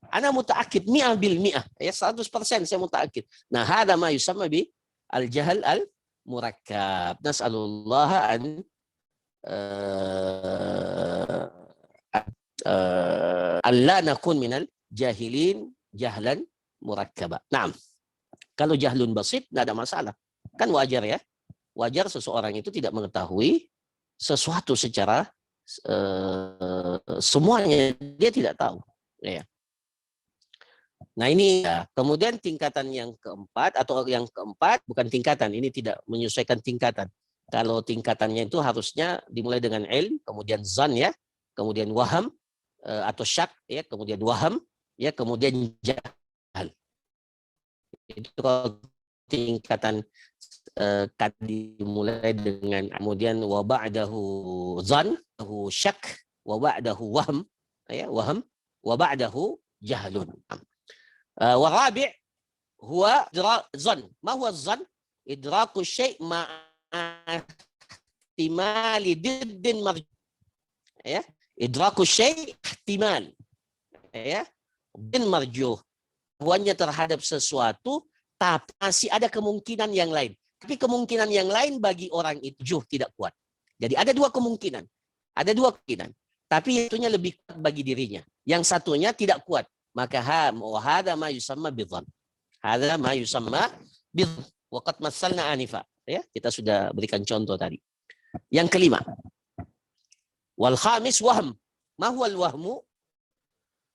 Ana mutaakkid 100%. Ya, 100% saya mutaakkid. Nah, hada ma yusamma bi al-jahl al-murakkab. Nas'alullah an alla nakun minal jahilin jahlan murakkaba. Nah, kalau jahlun basit tidak ada masalah. Kan wajar ya. Wajar seseorang itu tidak mengetahui sesuatu secara semuanya, dia tidak tahu. Ya. Nah ini ya. Kemudian tingkatan yang keempat atau yang keempat bukan tingkatan, ini tidak menyesuaikan tingkatan. Kalau tingkatannya itu harusnya dimulai dengan ilm, kemudian zan ya, kemudian waham atau syak ya, kemudian waham ya, kemudian jahal. Itu kalau tingkatan kan dimulai dengan kemudian wa ba'dahu zan, syak, wa ba'dahu wahm ya, wahm, wa ba'dahu jahlun. Wa rabi' huwa zan. Ma huwa zan? Idraku syai' ma'a ihtimali diddin marjuh. Ya, idraku syai' ihtimal. Ya, din marjuh. Hanya terhadap sesuatu tapi masih ada kemungkinan yang lain. Tapi kemungkinan yang lain bagi orang itu tidak kuat. Jadi ada dua kemungkinan. Ada dua kemungkinan. Tapi itunya lebih kuat bagi dirinya. Yang satunya tidak kuat. Maka hada ma yusamma bidhan. Hada ma yusamma bidhan. Waqad massalna anifa. Ya, kita sudah berikan contoh tadi. Yang kelima. Wal khamis wahm. Ma huwa al-wahmu?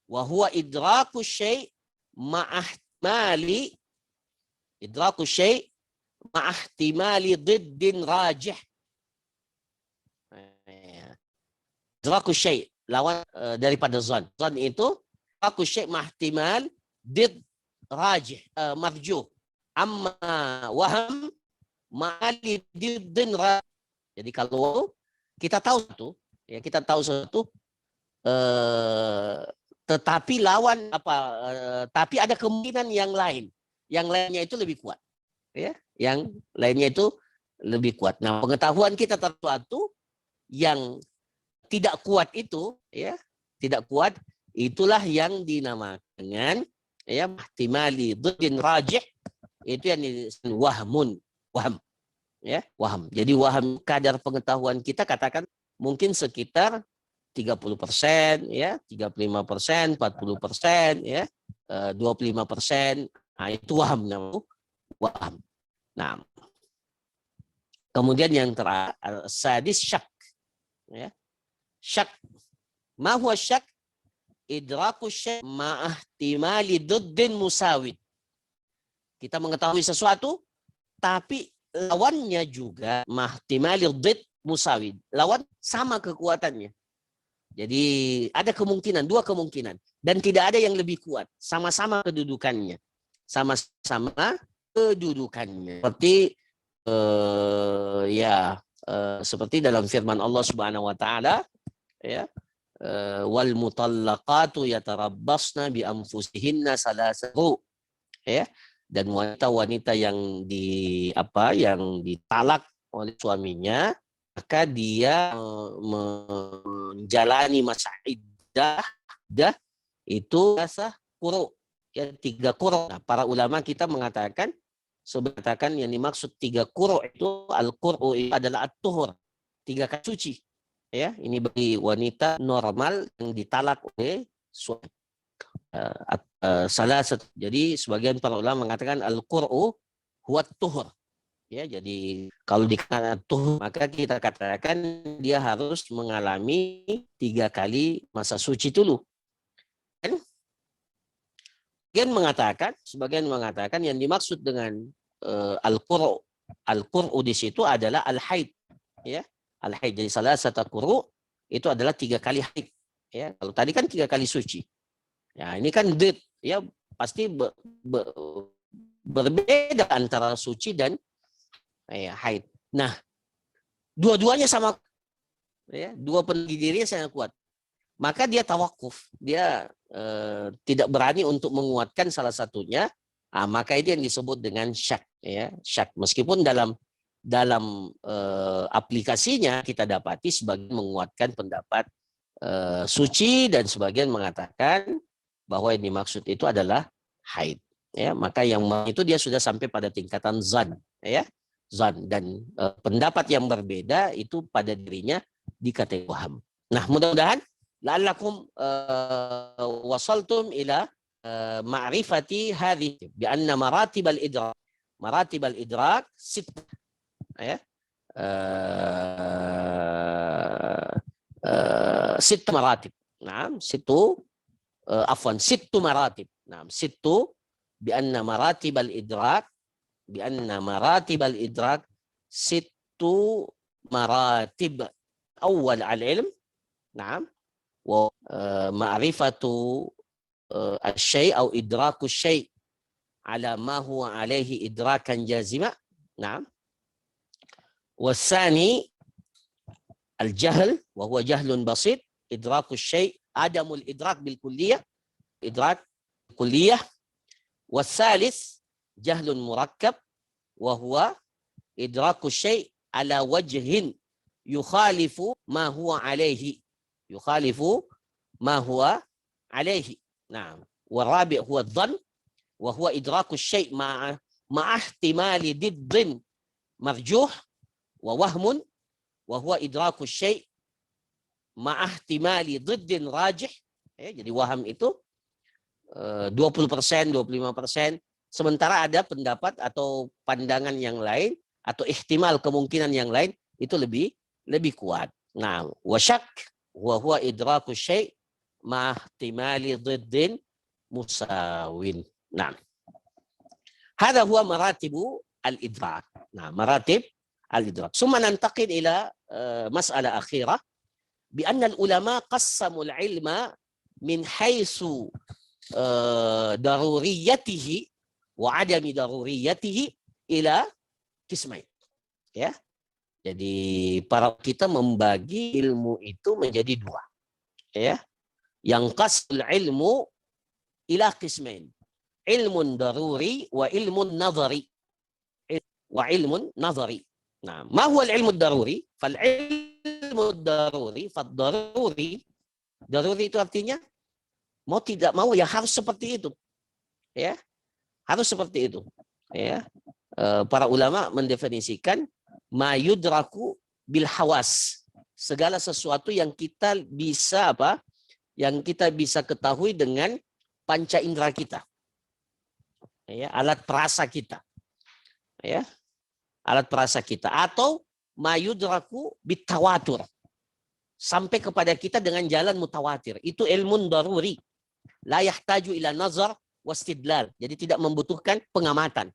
Wa huwa idraku syai' ma'ahtimali idraku syai' ma'ahtimali diddin rajih. Idraku syai' lawan daripada zan. Zan itu idraku syai' ma'ahtimal didd rajih marjuh. Amma waham ma'ali diddin rajih. Jadi kalau kita tahu satu, ya kita tahu satu tetapi lawan apa tapi ada kemungkinan yang lain. Yang lainnya itu lebih kuat. Ya, yang lainnya itu lebih kuat. Nah, pengetahuan kita tersuatu yang tidak kuat itu, ya, tidak kuat, itulah yang dinamakan dengan ya ihtimali dhiddin rajih, itu yang disebut wahmun, waham. Ya, waham. Jadi waham kadar pengetahuan kita katakan mungkin sekitar 30%, ya, 35%, 40%, ya, 25%. Nah, itu waham namanya. Waham. Nah, kemudian yang terakhir sadis syak. Ya. Syak. Ma huwa syak? Idraku syai' ma'ahtimali diddin musawid. Kita mengetahui sesuatu tapi lawannya juga ma'ahtimali didd musawid. Lawan sama kekuatannya. Jadi ada kemungkinan, dua kemungkinan. Dan tidak ada yang lebih kuat. Sama-sama kedudukannya. Sama-sama kedudukannya. Seperti seperti dalam firman Allah Subhanahu wa taala, ya, wal mutallaqatu yatarabbasna bi anfusihinna salasatu. Ya, dan wanita-wanita yang yang ditalak oleh suaminya, maka dia menjalani masa iddah itu rasa quru, ya 3 quru. Nah, para ulama kita mengatakan yang dimaksud 3 quru itu al-quru adalah at-tuhur, 3 kali suci. Ya, ini bagi wanita normal yang ditalak oleh suami. Salah satu. Jadi sebagian para ulama mengatakan al-quru huwa at-tuhur. Ya, jadi kalau dikatakan tuhur, maka kita katakan dia harus mengalami 3 kali masa suci dulu. Kan? Sebagian mengatakan yang dimaksud dengan al-qur'u di situ adalah al-haid, ya. Al-haid. Jadi salah satu qur'u itu adalah 3 kali haid, ya. Kalau tadi kan 3 kali suci. Ya, ini kan did, ya, pasti berbeda antara suci dan haid. Nah, dua-duanya sama, ya, dua pentinggi dirinya sangat kuat. Maka dia tawakuf, dia tidak berani untuk menguatkan salah satunya. Maka itu yang disebut dengan syak, ya, syak. Meskipun dalam dalam aplikasinya kita dapati sebagian menguatkan pendapat suci dan sebagian mengatakan bahwa yang dimaksud itu adalah haid. Ya, maka yang itu dia sudah sampai pada tingkatan zan, ya, zan, dan pendapat yang berbeda itu pada dirinya dikategorikan waham. Nah, mudah-mudahan la'allakum wasaltum ila ma'rifati hadhihi bi anna maratib al-idrak sittah, ya. Sittah maratib. Nah, sittu maratib. Nah, sittu بأن مراتب الإدراك ست مراتب. أول العلم، نعم، ومعرفة الشيء أو إدراك الشيء على ما هو عليه إدراكا جازما، نعم. والثاني الجهل، وهو جهل بسيط، إدراك الشيء عدم الإدراك بالكلية، إدراك كلية. والثالث جهل مركب، وهو إدراك الشيء على وجه يخالف ما هو عليه، نعم. والرابع هو الظن، وهو إدراك الشيء مع احتمال ضد مرجوح، ووهم، وهو إدراك الشيء مع احتمال ضد راجح. Jadi waham itu 20%, 25%. Sementara ada pendapat atau pandangan yang lain atau ihtimal kemungkinan yang lain itu lebih kuat. Nah, wasyak wa huwa idraku syai' ma ihtimali dhiddin musawin. Nah, hadha huwa maratibu al-idrak. Nah, maratib al-idrak. Summa nantaqil ila mas'alah akhirah bi anna al-ulama qassamu al-ilma min haitsu daruriyatihi wa adami daruriyatihi ila qismain. Ya. Jadi para kita membagi ilmu itu menjadi dua. Ya. Yang qasul ilmu ila qismain. Ilmun daruri wa ilmun nadhari. Nah, ma huwa al-ilmu daruri? Fal-ilmu daruri, daruri itu artinya mau tidak mau ya harus seperti itu, ya, harus seperti itu, ya. Para ulama mendefinisikan mayudraku bil hawas, segala sesuatu yang kita bisa ketahui dengan panca indera kita, ya, alat perasa kita, ya, alat perasa kita, atau mayudraku bitawatur, sampai kepada kita dengan jalan mutawatir. Itu ilmun daruri. La yahtaju ila nazar wastidlal. Jadi tidak membutuhkan pengamatan.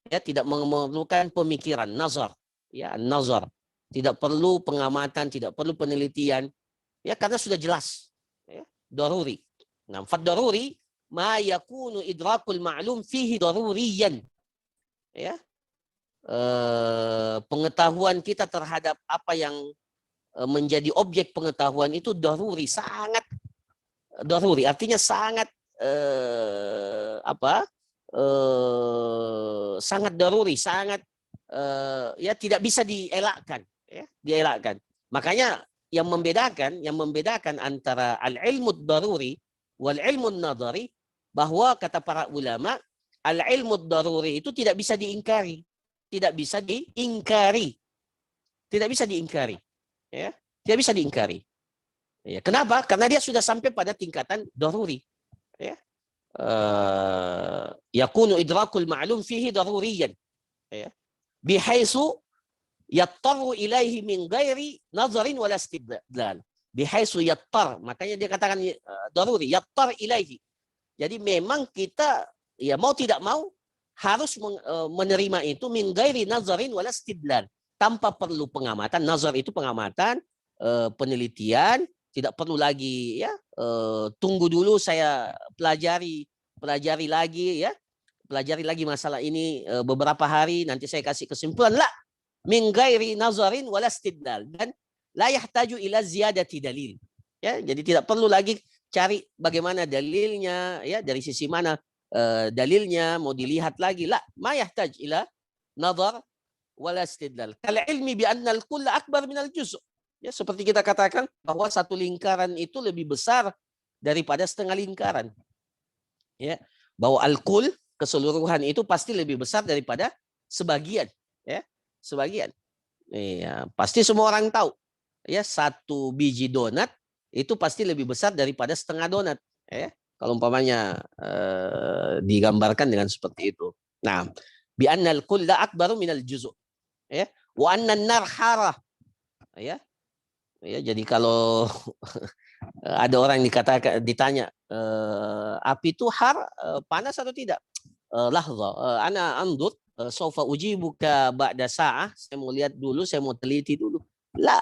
Ya, tidak memerlukan pemikiran, nazar. Ya, nazar. Tidak perlu pengamatan, tidak perlu penelitian. Ya, karena sudah jelas. Ya, daruri. Nah, fad daruri ma yakunu idrakul ma'lum fihi daruriyan. Ya. Pengetahuan kita terhadap apa yang menjadi objek pengetahuan itu daruri, sangat daruri, artinya sangat sangat daruri, sangat ya tidak bisa dielakkan, ya, dielakkan. Makanya yang membedakan antara al-ilmu daruri wal ilmu nadhari, bahwa kata para ulama al-ilmu daruri itu tidak bisa diingkari, tidak bisa diingkari, ya, tidak bisa diingkari. Ya, kenapa? Karena dia sudah sampai pada tingkatan daruri. Ya. Yakunu idrakul ma'lum fihi daruriyan. Ya. Bihaitsu yattaru ilaihi min ghairi nazarin wala istidlal. Bihaitsu yattar, makanya dia katakan daruri, yattar ilaihi. Jadi memang kita ya mau tidak mau harus menerima itu min ghairi nazarin wala istidlal, tanpa perlu pengamatan. Nazar itu pengamatan, penelitian. Tidak perlu lagi, ya, tunggu dulu saya pelajari lagi, ya, pelajari lagi masalah ini beberapa hari, nanti saya kasih kesimpulan. La, min ghairi nazarin wala istidlal, dan la yahtaju ila ziyadati dalil. Ya, jadi tidak perlu lagi cari bagaimana dalilnya, ya, dari sisi mana dalilnya mau dilihat lagi. La, ma yahtaj ila nazar wala istidlal. Kal ilmi bi anna al-kull akbar min al-juz'. Ya, seperti kita katakan bahwa satu lingkaran itu lebih besar daripada setengah lingkaran. Ya, bahwa al-kull keseluruhan itu pasti lebih besar daripada sebagian, ya. Sebagian. Iya, pasti semua orang tahu. Ya, satu biji donat itu pasti lebih besar daripada setengah donat, ya. Kalau umpamanya digambarkan dengan seperti itu. Nah, bi annal kulla akbaru minal juzu', ya. Wa annan nar harah, ya. Ya, jadi kalau ada orang ditanya api itu panas atau tidak? Lahza, ana andur saufa ujibuka ba'da sa'ah. Saya mau lihat dulu, saya mau teliti dulu. La,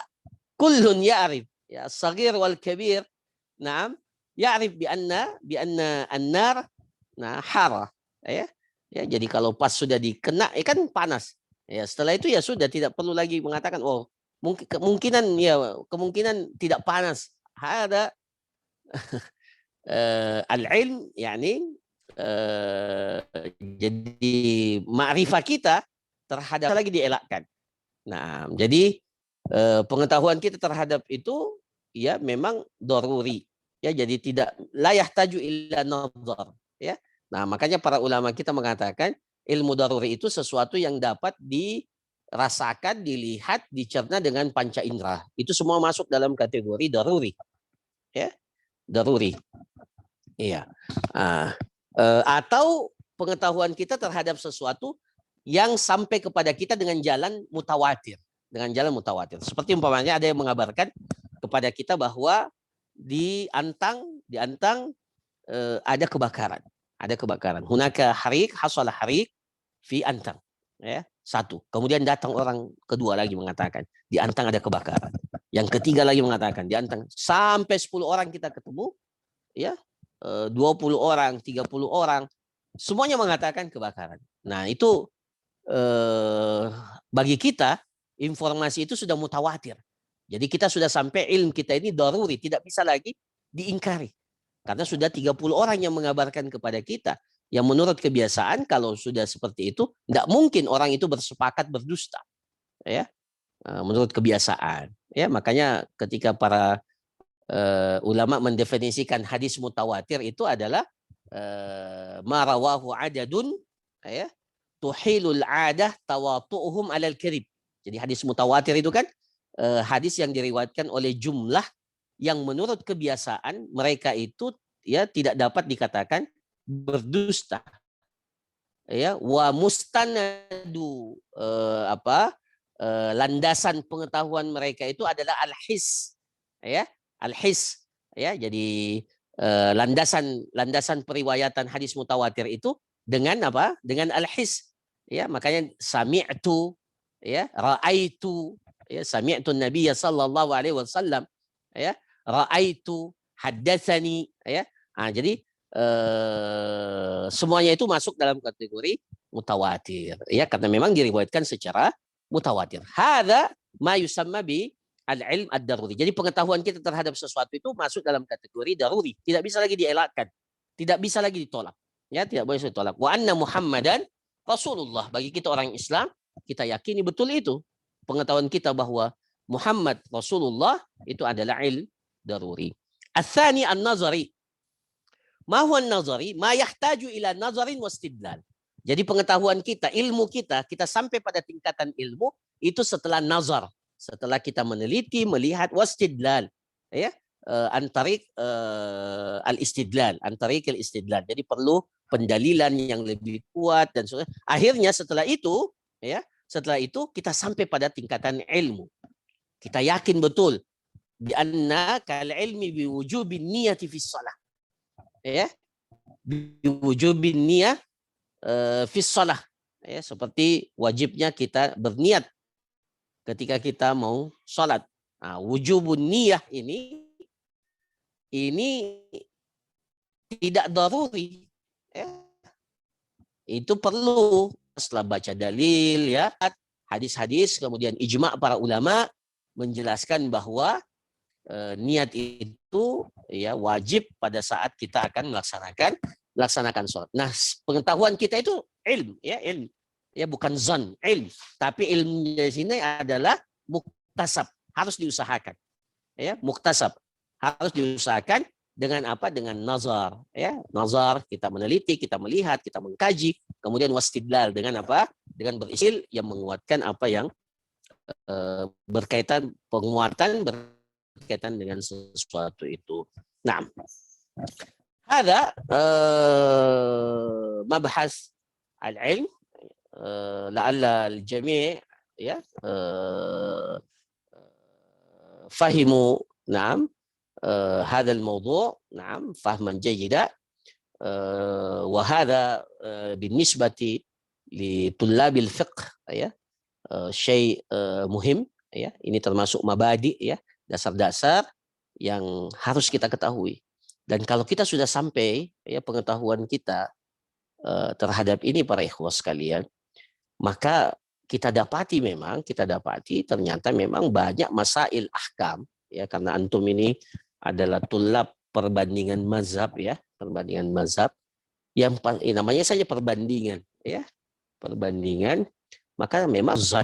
kullun ya'rif, ya, sagir wal kabir. Naam, ya'rif bi anna an-nar hara. Ya. Ya, jadi kalau pas sudah dikena kan panas. Ya, setelah itu ya sudah tidak perlu lagi mengatakan oh kemungkinan tidak panas. Ada al-ilm yani jadi ma'rifah kita terhadap lagi dielakkan. Nah, jadi pengetahuan kita terhadap itu ya memang daruri. Ya, jadi tidak la yahtaju illa nazar, ya. Nah, makanya para ulama kita mengatakan ilmu daruri itu sesuatu yang dapat dirasakan, dilihat, dicerna dengan panca indera. Itu semua masuk dalam kategori daruri. Ya, daruri. Iya. Atau pengetahuan kita terhadap sesuatu yang sampai kepada kita dengan jalan mutawatir. Dengan jalan mutawatir. Seperti umpamanya ada yang mengabarkan kepada kita bahwa di Antang ada kebakaran. Ada kebakaran. Hunaka harik, hasala harik fi Antang. Ya, satu. Kemudian datang orang kedua lagi mengatakan di Antang ada kebakaran. Yang ketiga lagi mengatakan di Antang. Sampai 10 orang kita ketemu, ya, 20 orang, 30 orang, semuanya mengatakan kebakaran. Nah, itu bagi kita informasi itu sudah mutawatir. Jadi kita sudah sampai ilmu kita ini daruri, tidak bisa lagi diingkari. Karena sudah 30 orang yang mengabarkan kepada kita. Yang menurut kebiasaan kalau sudah seperti itu, tidak mungkin orang itu bersepakat berdusta. Ya, menurut kebiasaan. Ya, makanya ketika para ulama mendefinisikan hadis mutawatir itu adalah marawahu adadun, ya, tuhilul adah tawatu'uhum alal kirib. Jadi hadis mutawatir itu kan hadis yang diriwayatkan oleh jumlah yang menurut kebiasaan mereka itu ya tidak dapat dikatakan berdusta. Ya, wa mustanadu landasan pengetahuan mereka itu adalah al-his. Ya, al-his. Ya, jadi landasan periwayatan hadis mutawatir itu dengan apa? Dengan al-his. Ya, makanya sami'tu, ya, ra'aitu, ya, sami'tu Nabiy sallallahu alaihi wasallam, ya, ra'aitu, haddatsani, ya. Nah, jadi semuanya itu masuk dalam kategori mutawatir, ya, karena memang diriwayatkan secara mutawatir. Hadza ma yusamma bi al-ilm ad-daruri. Jadi pengetahuan kita terhadap sesuatu itu masuk dalam kategori daruri, tidak bisa lagi dielakkan, tidak bisa lagi ditolak. Ya, tidak boleh ditolak. Wa anna Muhammadan Rasulullah. Bagi kita orang Islam, kita yakini betul itu. Pengetahuan kita bahwa Muhammad Rasulullah itu adalah ilm daruri. Ats-tsani an-nazari. Ma huwa an-nazari? Ma yahtaju ila nazarin wastidlal. Jadi pengetahuan kita, ilmu kita sampai pada tingkatan ilmu itu setelah nazar, setelah kita meneliti, melihat, wastidlal, ya, antarik al-istidlal, antarik al-istidlal. Jadi perlu pendalilan yang lebih kuat dan sebagainya. Akhirnya setelah itu, ya, setelah itu kita sampai pada tingkatan ilmu. Kita yakin betul bi anna kal ilmi bi wujubin niyati fi shalah. Ya, bi wujubin niyah fi shalah. Ya, seperti wajibnya kita berniat ketika kita mau sholat. Nah, wujubun niyah ini tidak daruri. Ya. Itu perlu setelah baca dalil, ya, hadis-hadis, kemudian ijma' para ulama menjelaskan bahwa niat itu ya wajib pada saat kita akan melaksanakan sholat. Nah, pengetahuan kita itu ilmu, ya, ilmu. Ya, bukan zon, ilm. Tapi ilmunya di sini adalah muktasab, harus diusahakan. Ya, muktasab, harus diusahakan dengan apa? Dengan nazar. Ya, nazar, kita meneliti, kita melihat, kita mengkaji. Kemudian wastidlal, dengan apa? Dengan berisil yang menguatkan apa yang berkaitan, penguatan berkaitan dengan sesuatu itu. Nah, ada mabahas al-ilm, la'alla al-jami' ya fahimu na'am هذا الموضوع نعم فهما جيدا وهذا بالنسبة لطلاب الفقه ya syai muhim ya, ini termasuk mabadi ya, dasar-dasar yang harus kita ketahui. Dan kalau kita sudah sampai ya pengetahuan kita terhadap ini para ikhwas sekalian, maka kita dapati ternyata memang banyak masail ahkam ya, karena antum ini adalah tulab perbandingan mazhab ya, perbandingan mazhab yang namanya saja perbandingan ya, perbandingan, maka memang zon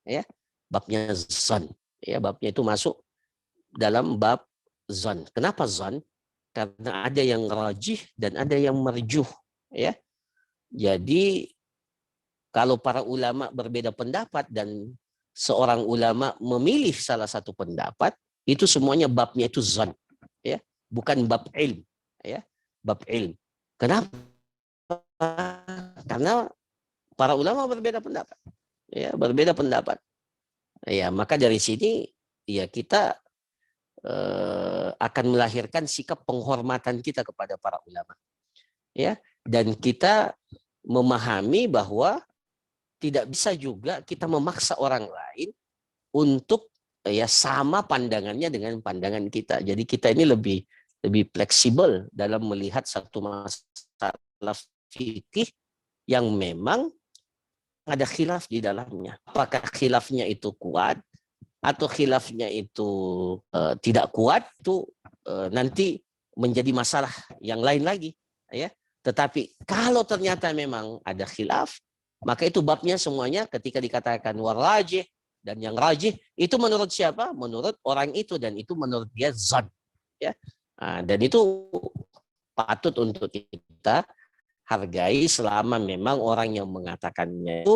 ya, babnya zon ya, babnya itu masuk dalam bab zon. Kenapa zon? Karena ada yang rajih dan ada yang marjuh ya. Jadi kalau para ulama berbeda pendapat dan seorang ulama memilih salah satu pendapat, itu semuanya babnya itu zon ya, bukan bab ilm ya, bab ilm. Kenapa? Karena para ulama berbeda pendapat ya, berbeda pendapat ya, maka dari sini ya kita akan melahirkan sikap penghormatan kita kepada para ulama ya, dan kita memahami bahwa tidak bisa juga kita memaksa orang lain untuk ya sama pandangannya dengan pandangan kita. Jadi kita ini lebih fleksibel dalam melihat satu masalah fikih yang memang ada khilaf di dalamnya. Apakah khilafnya itu kuat atau khilafnya itu tidak kuat, itu nanti menjadi masalah yang lain lagi ya. Tetapi kalau ternyata memang ada khilaf, maka itu babnya semuanya ketika dikatakan warajih dan yang rajih itu menurut siapa? Menurut orang itu, dan itu menurut dia zon ya. Nah, dan itu patut untuk kita hargai selama memang orang yang mengatakannya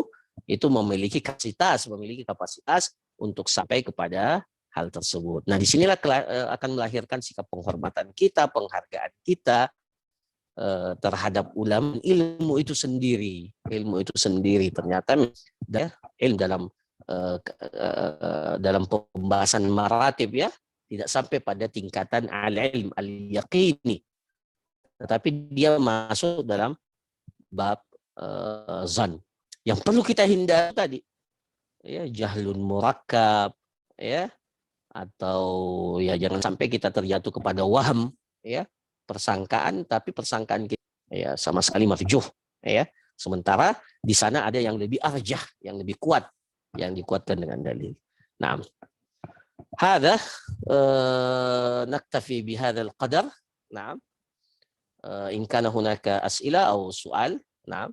itu memiliki kapasitas untuk sampai kepada hal tersebut. Nah, disinilah akan melahirkan sikap penghormatan kita, penghargaan kita terhadap ulama. Ilmu itu sendiri ternyata ilmu dalam pembahasan maratib ya, tidak sampai pada tingkatan al-ilm al-yaqini, tetapi dia masuk dalam bab zan yang perlu kita hindari tadi ya, jahlun murakkab ya, atau ya jangan sampai kita terjatuh kepada waham ya, persangkaan, tapi persangkaan kita ya sama sekali marjuh ya, sementara di sana ada yang lebih arjah, yang lebih kuat, yang dikuatkan dengan dalil. Nah, hadza naktafi bihadzal qadar. Nah, in kana hunaka as'ila aw su'al, nah,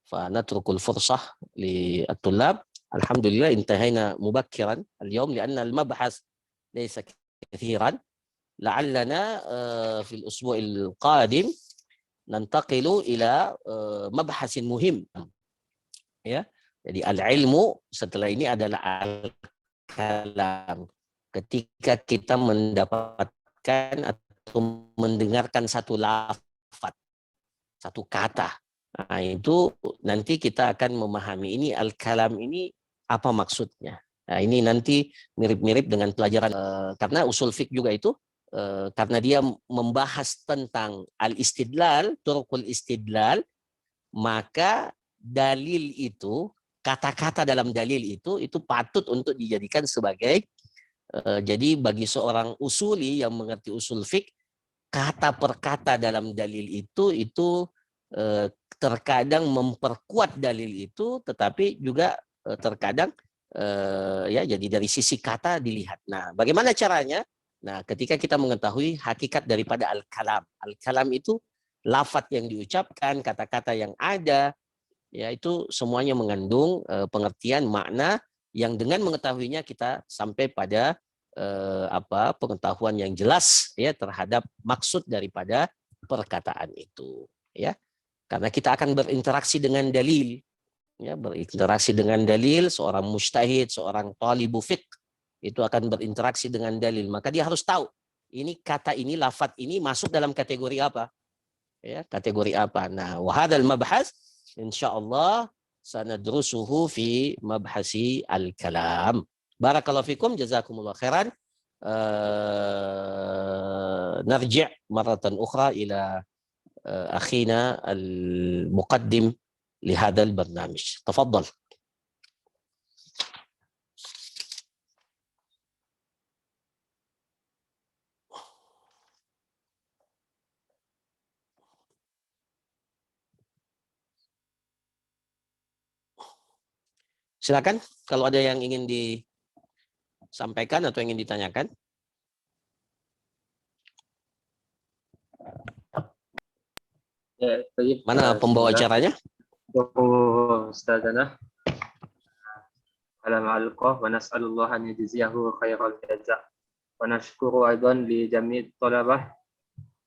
فنترك الفرصة للطلاب. الحمد لله انتهينا مبكرا اليوم لأن المبحث ليس كثيرا. لعلنا في الأسبوع القادم ننتقل إلى مبحث مهم ya. Jadi al-ilmu setelah ini adalah al-kalam. Ketika kita mendapatkan atau mendengarkan satu lafaz, satu kata, nah itu nanti kita akan memahami ini al-kalam ini apa maksudnya. Nah, ini nanti mirip-mirip dengan pelajaran karena usul fiqh juga itu karena dia membahas tentang al-istidlal, turukul istidlal, maka dalil itu, kata-kata dalam dalil itu patut untuk dijadikan sebagai jadi bagi seorang usuli yang mengerti usul fiqh, kata per kata dalam dalil itu terkadang memperkuat dalil itu, tetapi juga terkadang ya jadi dari sisi kata dilihat. Nah, bagaimana caranya? Nah, ketika kita mengetahui hakikat daripada al-kalam. Al-kalam itu lafaz yang diucapkan, kata-kata yang ada, ya itu semuanya mengandung pengertian makna yang dengan mengetahuinya kita sampai pada pengetahuan yang jelas ya terhadap maksud daripada perkataan itu, ya. Karena kita akan berinteraksi dengan dalil, ya, berinteraksi dengan dalil. Seorang mujtahid, seorang talibu fiqh itu akan berinteraksi dengan dalil, maka dia harus tahu ini kata ini, lafaz ini masuk dalam kategori apa, ya, kategori apa. Nah, wa hadzal mabhas insyaallah sanadrusuhu fi mabhasi al-kalam. Barakallahu fikum, jazakumullah khairan. Narji' maratan ukhra ila akhina al-muqaddim لهذا البرنامج. تفضل. Silakan kalau ada yang ingin disampaikan atau ingin ditanyakan. Ya, baik. Mana pembawa acaranya? Ustazana ala ma'alqah wa nas'alullah an yajziyahu khairal jaza' wa nashkuru aidan li jami' talabah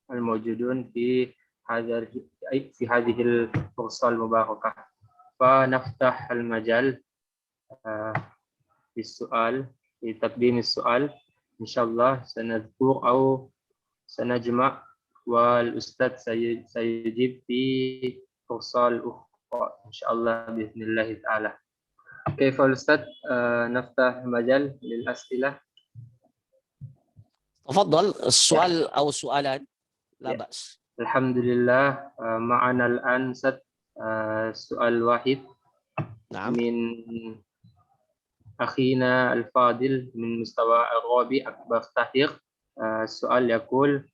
al-mawjudun fi hadhihi al-fursa al-mubarakah. Fa naftah al-majal bis-su'al fi taqdim as-su'al insyaallah sanadhkur aw sanajma' wal ustaz sayajib fi fursal ukhra insyaallah باذنillah taala. كيف الأستاذ نفتح مجال للأسئلة؟ تفضل السؤال أو سؤالان لا بأس. الحمد لله معنا الآن سؤال واحد نعم. من أخينا الفاضل من مستوى الرابع أكبر تحقيق. السؤال يقول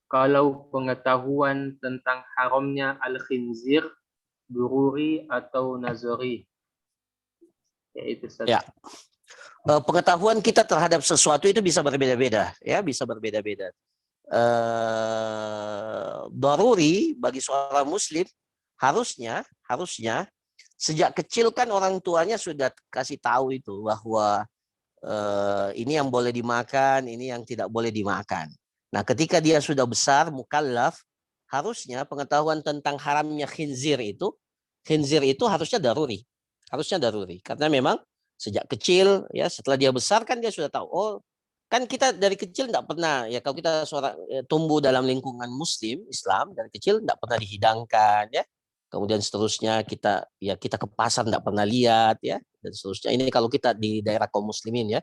kalau pengetahuan tentang haramnya al-khinzir dururi atau nazari. Ya. Pengetahuan kita terhadap sesuatu itu bisa berbeda-beda, ya, bisa berbeda-beda. Daruri bagi seorang muslim harusnya sejak kecil kan orang tuanya sudah kasih tahu itu bahwa ini yang boleh dimakan, ini yang tidak boleh dimakan. Nah, ketika dia sudah besar, mukallaf, harusnya pengetahuan tentang haramnya khinzir itu harusnya daruri. Harusnya daruri. Karena memang sejak kecil, ya, setelah dia besar kan dia sudah tahu. Oh, kan kita dari kecil tidak pernah, ya, kalau kita tumbuh dalam lingkungan muslim, Islam, dari kecil tidak pernah dihidangkan, ya. Kemudian seterusnya kita ke pasar tidak pernah lihat, ya, dan seterusnya. Ini kalau kita di daerah kaum muslimin, ya.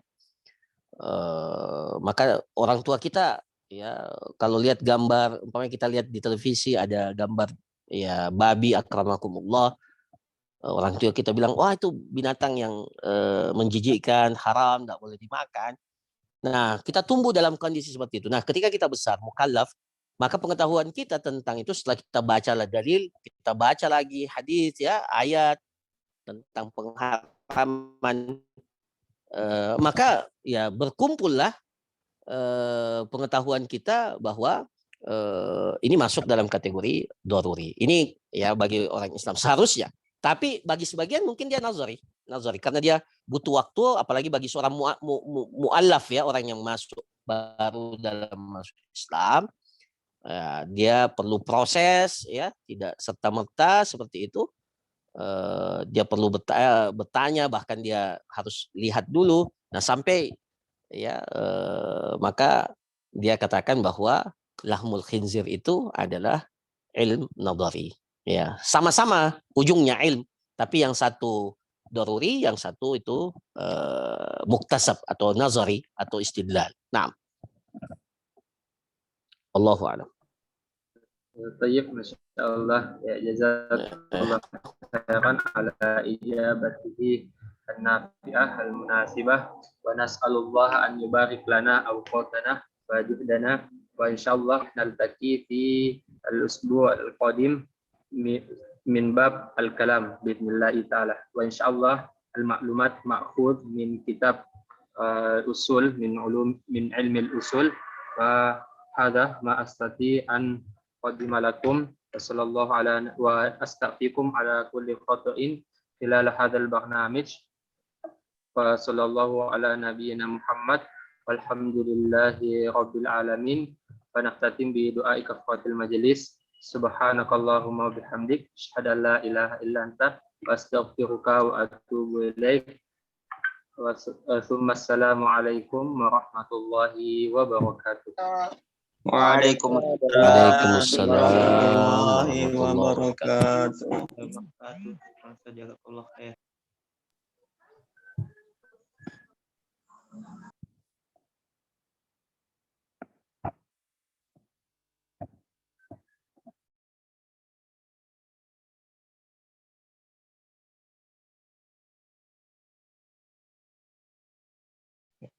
Maka orang tua kita, ya, kalau lihat gambar, umpamanya kita lihat di televisi ada gambar, ya, babi akramakumullah, orang tua kita bilang, wah itu binatang yang menjijikkan, haram, tidak boleh dimakan. Nah, kita tumbuh dalam kondisi seperti itu. Nah, ketika kita besar, mukallaf, maka pengetahuan kita tentang itu setelah kita baca dalil, kita baca lagi hadis, ya, ayat tentang pengharaman, maka ya berkumpullah pengetahuan kita bahwa ini masuk dalam kategori daruri. Ini ya bagi orang Islam seharusnya. Tapi bagi sebagian mungkin dia nazari karena dia butuh waktu, apalagi bagi seorang mu'allaf, ya, orang yang masuk baru dalam masuk Islam, dia perlu proses, ya, tidak serta-merta seperti itu. Dia perlu bertanya, bahkan dia harus lihat dulu. Nah, sampai, ya, maka dia katakan bahwa lahmul khinzir itu adalah ilm nadhari. Ya, sama-sama ujungnya ilm, tapi yang satu daruri, yang satu itu muktasab atau nazari atau istidlal. Nah, Allahu a'lam. Tayyib, masyaallah, ya, jazakallah khairan ala ijabatihi an-nafi'ah al-munasibah wa nas'alullah an yubarik lana awqatana wa juhdana wa insyaallah naltaqi fi al-usbu' al-qadim min bab al-kalam bismillah ta'ala wa insyaallah al-ma'lumat ma'khudh min kitab usul min ilmi al-usul wa hadha ma astati an qaddima lakum Wassallallahu ala wa astaghfirukum ala kulli khata'in khilal hadzal barnamij. Wa sallallahu ala nabiyyina Muhammad walhamdulillahi rabbil alamin. Wa nahtatim bi du'ai kafatil majlis. Subhanakallahumma bihamdik asyhadu an la ilaha illa anta wa astaghfiruka wa atubu ilaik. Wassalamualaikum warahmatullahi wabarakatuh. Waalaikumsalam Waalaikumsalam warahmatullahi wabarakatuh. Jazakallah khair.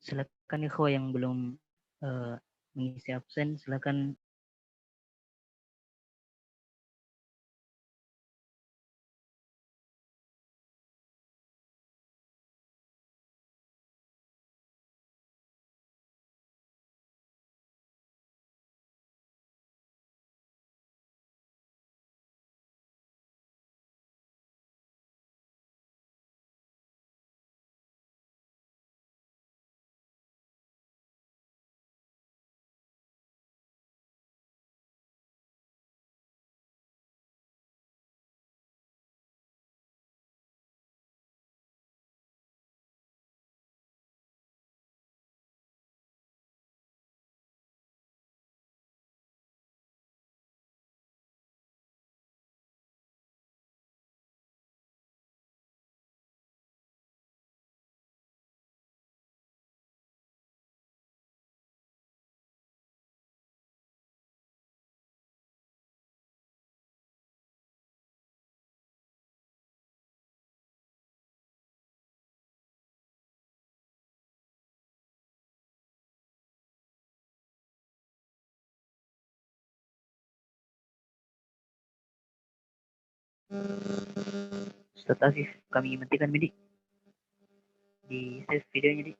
Silakan ikhwah yang belum mengisi absen, silakan. Ustaz Afif, kami matikan Medi. Di save videonya, Di.